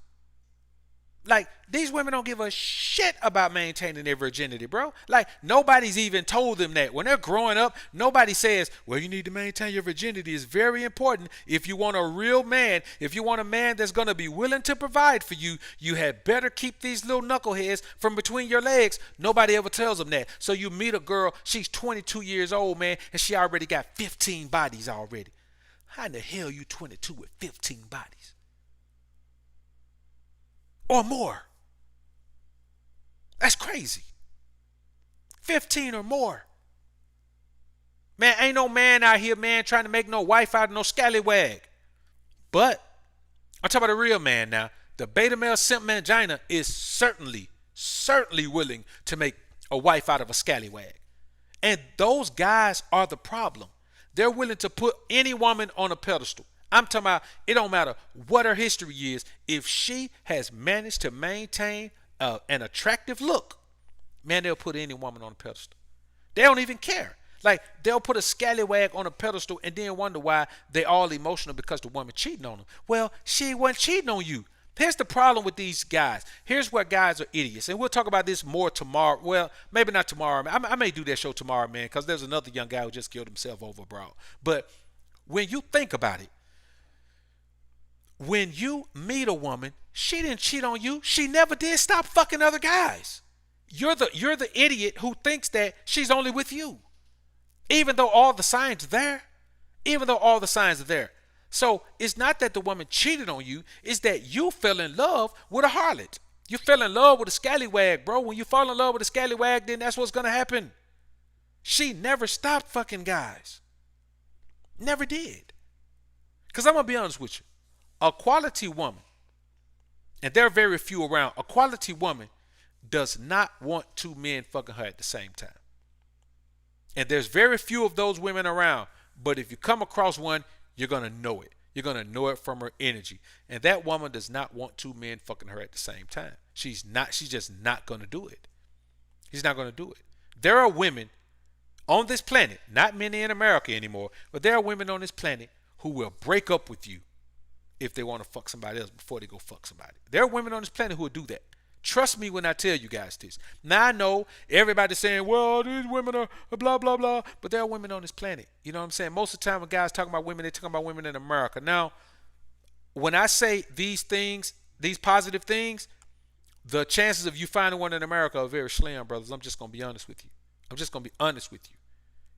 Like, these women don't give a shit about maintaining their virginity, bro. Like, nobody's even told them that. When they're growing up, nobody says, well, you need to maintain your virginity. It's very important. If you want a real man, if you want a man that's going to be willing to provide for you, you had better keep these little knuckleheads from between your legs. Nobody ever tells them that. So you meet a girl, she's 22 years old, man, and she already got 15 bodies already. How in the hell you 22 with 15 bodies? Or more. That's crazy. 15 or more. Man, ain't no man out here, man, trying to make no wife out of no scallywag. But I'm talking about a real man now. The beta male simp mangina is certainly willing to make a wife out of a scallywag. And those guys are the problem. They're willing to put any woman on a pedestal. I'm talking about, it don't matter what her history is. If she has managed to maintain an attractive look, man, they'll put any woman on a pedestal. They don't even care. Like, they'll put a scallywag on a pedestal and then wonder why they all emotional because the woman cheating on them. Well, she wasn't cheating on you. Here's the problem with these guys. Here's where guys are idiots. And we'll talk about this more tomorrow. Well, maybe not tomorrow. I may do that show tomorrow, man, because there's another young guy who just killed himself over abroad. But when you think about it, when you meet a woman, she didn't cheat on you. She never did stop fucking other guys. You're the idiot who thinks that she's only with you. Even though all the signs are there. So it's not that the woman cheated on you. It's that you fell in love with a harlot. You fell in love with a scallywag, bro. When you fall in love with a scallywag, then that's what's going to happen. She never stopped fucking guys. Never did. Because I'm going to be honest with you. A quality woman, and there are very few around, a quality woman does not want 2 men fucking her at the same time. And there's very few of those women around, but if you come across one, you're going to know it. You're going to know it from her energy. And that woman does not want 2 men fucking her at the same time. She's just not going to do it. She's not going to do it. There are women on this planet, not many in America anymore, but there are women on this planet who will break up with you if they want to fuck somebody else before they go fuck somebody. There are women on this planet who will do that. Trust me when I tell you guys this. Now I know everybody's saying, well, these women are blah, blah, blah. But there are women on this planet. You know what I'm saying? Most of the time when guys talking about women, they're talking about women in America. Now, when I say these things, these positive things, the chances of you finding one in America are very slim, brothers. I'm just going to be honest with you.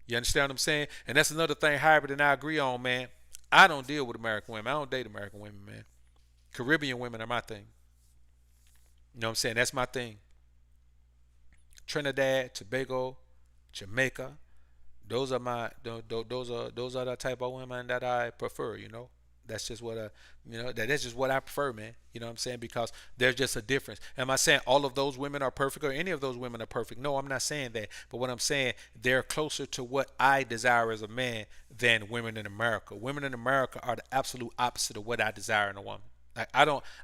You understand what I'm saying? And that's another thing Hybrid and I agree on, man. I don't deal with American women. I don't date American women, man. Caribbean women are my thing. You know what I'm saying? That's my thing. Trinidad, Tobago, Jamaica. Those are those are the type of women that I prefer. That's just what that's just what I prefer, man. You know what I'm saying? Because there's just a difference. Am I saying all of those women are perfect or any of those women are perfect? No, I'm not saying that. But what I'm saying, they're closer to what I desire as a man than women in America. Women in America are the absolute opposite of what I desire in a woman. Like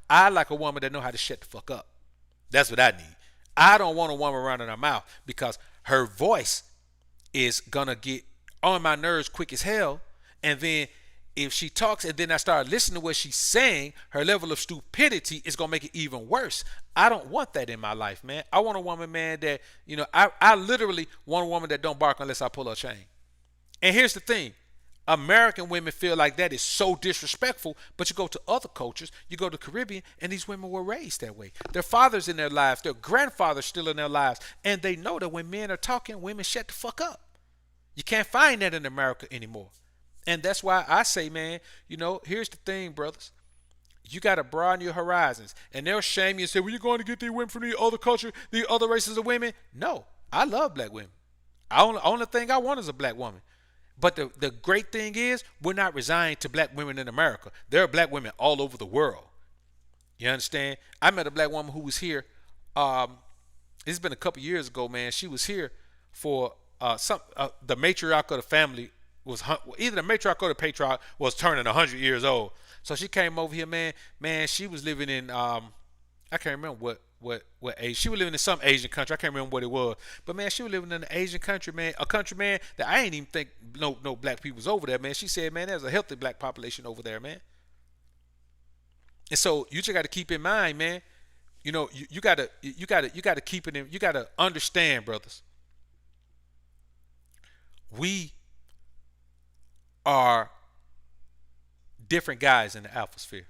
I like a woman that know how to shut the fuck up. That's what I need. I don't want a woman running her mouth because her voice is gonna get on my nerves quick as hell. And then if she talks and then I start listening to what she's saying, her level of stupidity is gonna make it even worse. I don't want that in my life, man. I want a woman, man, that, I literally want a woman that don't bark unless I pull her chain. And here's the thing. American women feel like that is so disrespectful, but you go to other cultures, you go to Caribbean, and these women were raised that way. Their fathers in their lives, their grandfathers still in their lives, and they know that when men are talking, women shut the fuck up. You can't find that in America anymore. And that's why I say, man, here's the thing, brothers. You got to broaden your horizons. And they'll shame you and say, well, you're going to get these women from the other culture, the other races of women. No, I love black women. Only thing I want is a black woman. But the great thing is, we're not resigned to black women in America. There are black women all over the world. You understand? I met a black woman who was here. It's been a couple years ago, man. She was here for the matriarch of the family was either the matriarch or the patriarch was turning 100 years old. So she came over here, man. Man, she was living in I can't remember what age. She was living in some Asian country. I can't remember what it was. But man, she was living in an Asian country, man. A country, man, that I ain't even think no black people was over there, man. She said, man, there's a healthy black population over there, man. And so you just got to keep in mind, man. You gotta keep it in. You gotta understand, brothers. We are different guys in the alpha sphere.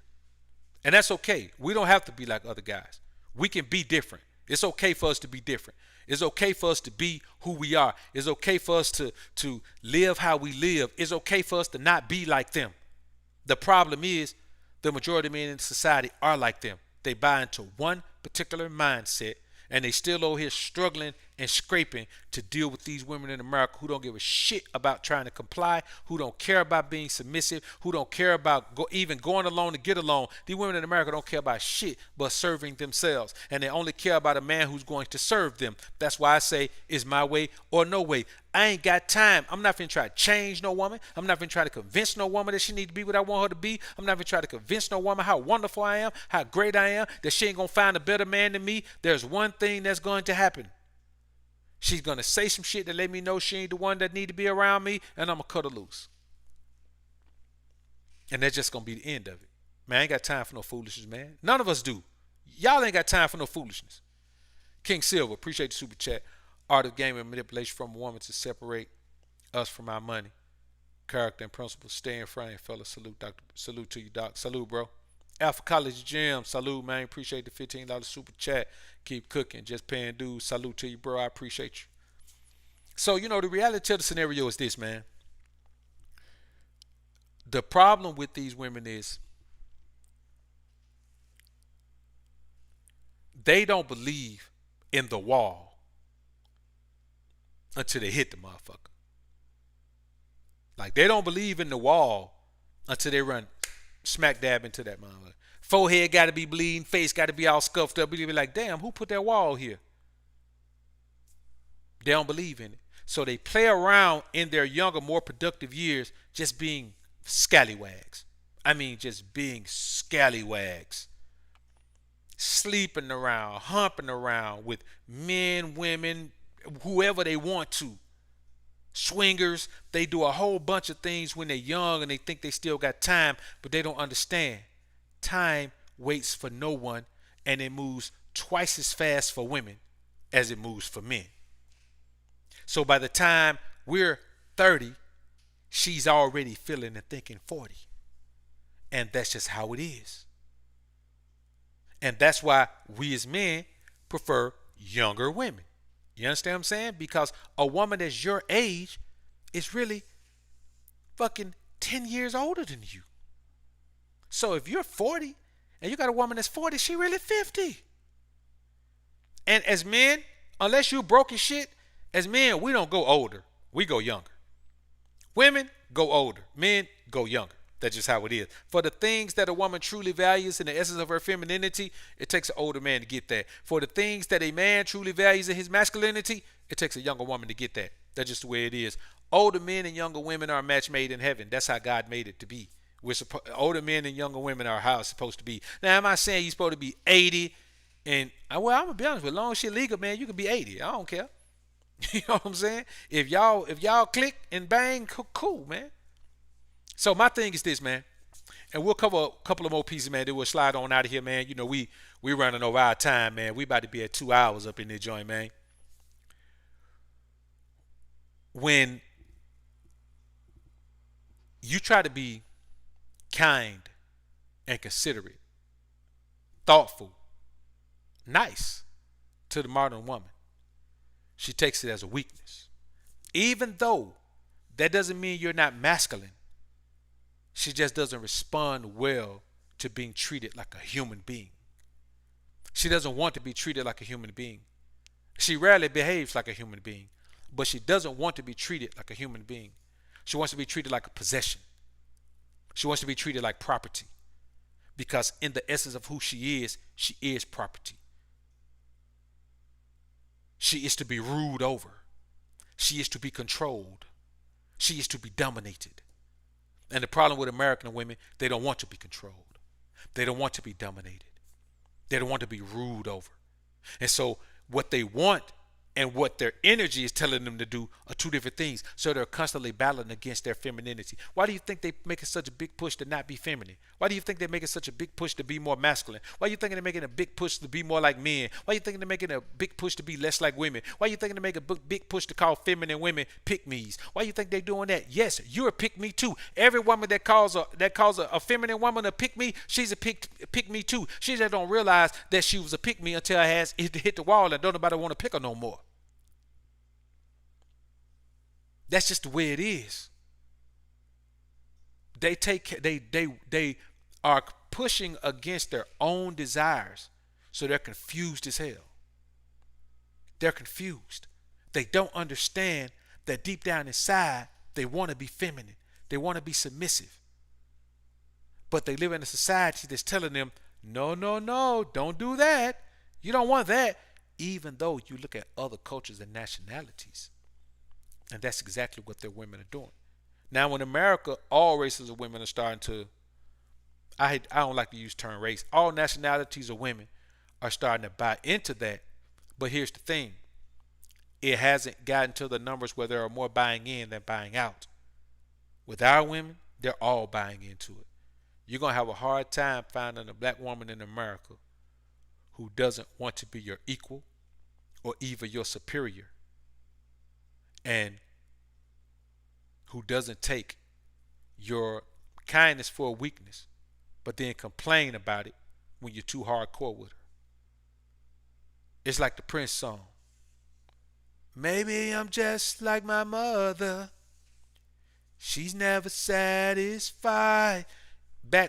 And that's okay. We don't have to be like other guys. We can be different. It's okay for us to be different. It's okay for us to be who we are. It's okay for us to live how we live. It's okay for us to not be like them. The problem is the majority of men in society are like them. They buy into one particular mindset, and they still over here struggling and scraping to deal with these women in America who don't give a shit about trying to comply, who don't care about being submissive, who don't care about even going along to get along. These women in America don't care about shit but serving themselves, and they only care about a man who's going to serve them. That's why I say it's my way or no way. I ain't got time. I'm not finna try to change no woman. I'm not finna try to convince no woman that she need to be what I want her to be. I'm not finna try to convince no woman how wonderful I am, how great I am, that she ain't gonna find a better man than me. There's one thing that's going to happen. She's going to say some shit that let me know she ain't the one that need to be around me, and I'm going to cut her loose. And that's just going to be the end of it. Man, I ain't got time for no foolishness, man. None of us do. Y'all ain't got time for no foolishness. King Silver, appreciate the super chat. Art of game and manipulation from a woman to separate us from our money. Character and principles. Stay in frame, fellas. Salute, doctor. Salute to you, doc. Salute, bro. Alpha College Gym, salute, man. Appreciate the $15 super chat. Keep cooking, just paying dues. Salute to you, bro. I appreciate you. So, the reality of the scenario is this, man. The problem with these women is they don't believe in the wall until they hit the motherfucker. Like, they don't believe in the wall until they run smack dab into that motherfucker. Forehead got to be bleeding, face got to be all scuffed up. Be like, damn, who put that wall here? They don't believe in it. So they play around in their younger, more productive years just being scallywags. I mean, just being scallywags. Sleeping around, humping around with men, women, whoever they want to. Swingers, they do a whole bunch of things when they're young and they think they still got time, but they don't understand. Time waits for no one, and it moves twice as fast for women as it moves for men. So by the time we're 30, she's already feeling and thinking 40. And that's just how it is. And that's why we as men prefer younger women. You understand what I'm saying? Because a woman that's your age is really fucking 10 years older than you. So if you're 40 and you got a woman that's 40, she really 50. And as men, unless you broke as shit, as men, we don't go older. We go younger. Women go older. Men go younger. That's just how it is. For the things that a woman truly values in the essence of her femininity, it takes an older man to get that. For the things that a man truly values in his masculinity, it takes a younger woman to get that. That's just the way it is. Older men and younger women are a match made in heaven. That's how God made it to be. Older men and younger women are how it's supposed to be. Now, am I saying you're supposed to be 80? And, well, I'm going to be honest with you. As long as you're legal, man, you can be 80. I don't care. You know what I'm saying? If y'all click and bang, cool, man. So my thing is this, man. And we'll cover a couple of more pieces, man. Then we'll slide on out of here, man. You know, we running over our time, man. We about to be at 2 hours up in this joint, man. When you try to be kind and considerate, thoughtful, nice to the modern woman, she takes it as a weakness. Even though that doesn't mean you're not masculine, she just doesn't respond well to being treated like a human being. She doesn't want to be treated like a human being. She rarely behaves like a human being, but she doesn't want to be treated like a human being. She wants to be treated like a possession. She wants to be treated like property, because in the essence of who she is property. She is to be ruled over. She is to be controlled. She is to be dominated. And the problem with American women, they don't want to be controlled. They don't want to be dominated. They don't want to be ruled over. And so what they want and what their energy is telling them to do are two different things. So they're constantly battling against their femininity. Why do you think they making such a big push to not be feminine? Why do you think they're making such a big push to be more masculine? Why do you think they're making a big push to be more like men? Why do you think they're making a big push to be less like women? Why do you think they're making a big push to call feminine women pick-me's? Why do you think they're doing that? Yes, you're a pick-me too. Every woman that calls a feminine woman a pick-me, she's a pick-me too. She just don't realize that she was a pick-me until her ass hit the wall and don't nobody want to pick her no more. That's just the way it is. They are pushing against their own desires, so they're confused as hell. They're confused. They don't understand that deep down inside, they want to be feminine. They want to be submissive. But they live in a society that's telling them, no, don't do that. You don't want that. Even though you look at other cultures and nationalities, and that's exactly what their women are doing. Now in America, all races of women are starting to, I don't like to use the term race, all nationalities of women are starting to buy into that. But here's the thing. It hasn't gotten to the numbers where there are more buying in than buying out. With our women, they're all buying into it. You're going to have a hard time finding a black woman in America who doesn't want to be your equal or even your superior, and who doesn't take your kindness for a weakness, but then complain about it when you're too hardcore with her. It's like the Prince song. Maybe I'm just like my mother. She's never satisfied.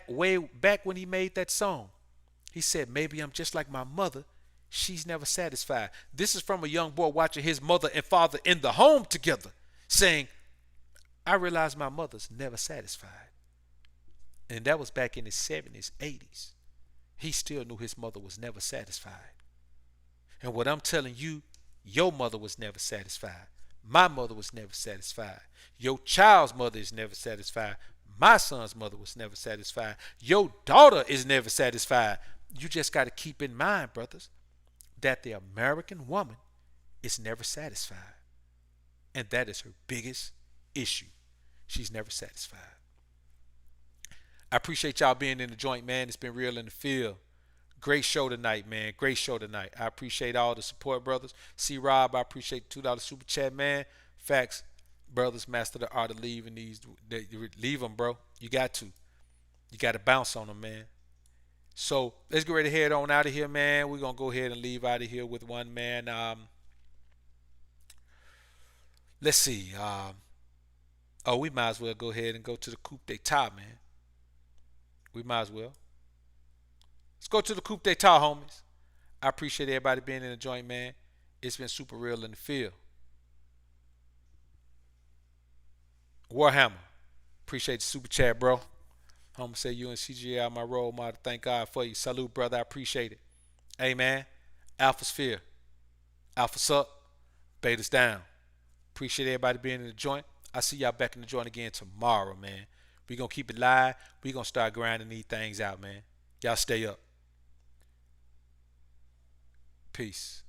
Way back when he made that song, he said, maybe I'm just like my mother. She's never satisfied. This is from a young boy watching his mother and father in the home together, saying, I realize my mother's never satisfied. And that was back in his 70s, 80s. He still knew his mother was never satisfied. And what I'm telling you, your mother was never satisfied. My mother was never satisfied. Your child's mother is never satisfied. My son's mother was never satisfied. Your daughter is never satisfied. You just got to keep in mind, brothers, that the American woman is never satisfied. And that is her biggest issue. She's never satisfied. I appreciate y'all being in the joint, man. It's been real in the field. Great show tonight, man. Great show tonight. I appreciate all the support, brothers. C. Rob, I appreciate the $2 super chat, man. Facts, brothers, master the art of leaving these. Leave them, bro. You got to. You got to bounce on them, man. So let's get ready to head on out of here, man. We're going to go ahead and leave out of here with one, man. Let's see. Oh, we might as well go ahead and go to the coupe d'etat, man. We might as well. Let's go to the coupe d'etat, homies. I appreciate everybody being in the joint, man. It's been super real in the field. Warhammer, appreciate the super chat, bro. I'm gonna say you and CGI my role model. Thank God for you. Salute, brother. I appreciate it. Hey, man. Alpha Sphere. Alpha's up. Beta's down. Appreciate everybody being in the joint. I see y'all back in the joint again tomorrow, man. We gonna keep it live. We gonna start grinding these things out, man. Y'all stay up. Peace.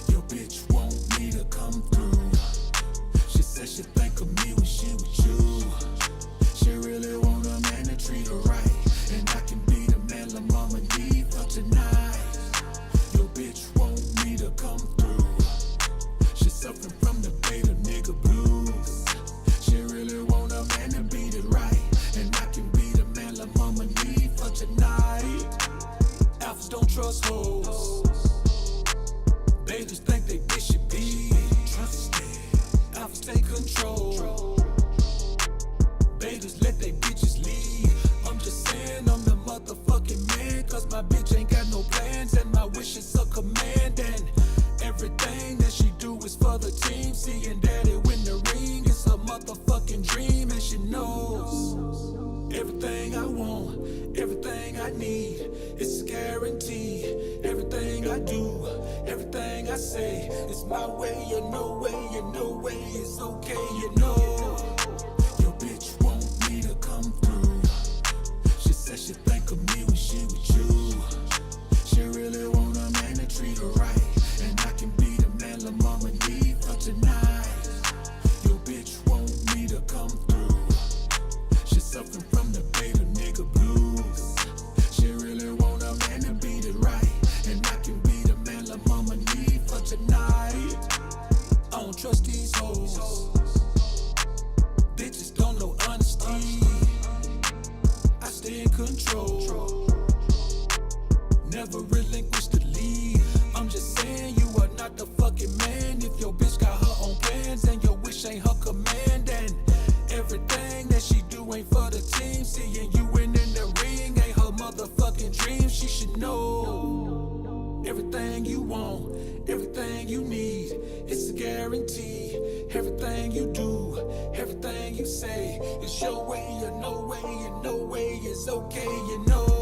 Your bitch want me to come through. She said she think of me when she with you. She really want a man to treat her right, and I can be the man la mama need for tonight. Your bitch want me to come through. She suffering from the beta nigga blues. She really want a man to beat it right, and I can be the man la mama need for tonight. Alphas don't trust hoes. Betas think they bitch should be trusted. Alphas take control. Betas let they bitches lead. I'm just saying I'm the motherfucking man, cause my bitch ain't got no plans, and my wishes are command, and everything that she do is for the team. Seeing daddy win the ring is a motherfucking dream, and she knows everything I want, everything I need, it's a guarantee. Everything I do, everything I say, it's my way, you know way, you know way, it's okay, you know. Your bitch want me to come through. She said she think of me when she with you. She really want a man to treat her right, and I can be the man la mama need for tonight. Your bitch want me to come through. She suffering from the beta nigga blues. She really want a man to beat it right, and I can be the man la mama need for tonight. I don't trust these hoes. Bitches don't know honesty. I stay in control. Never relinquish the lead. I'm just saying you are not the fucking man if your bitch got her own plans and your wish ain't her command, and everything that she do ain't for the team. Seeing you win in the ring ain't her motherfucking dream. She should know everything you want, everything you need, it's a guarantee. Everything you do, everything you say, it's your way, you know way, you know way, it's okay, you know.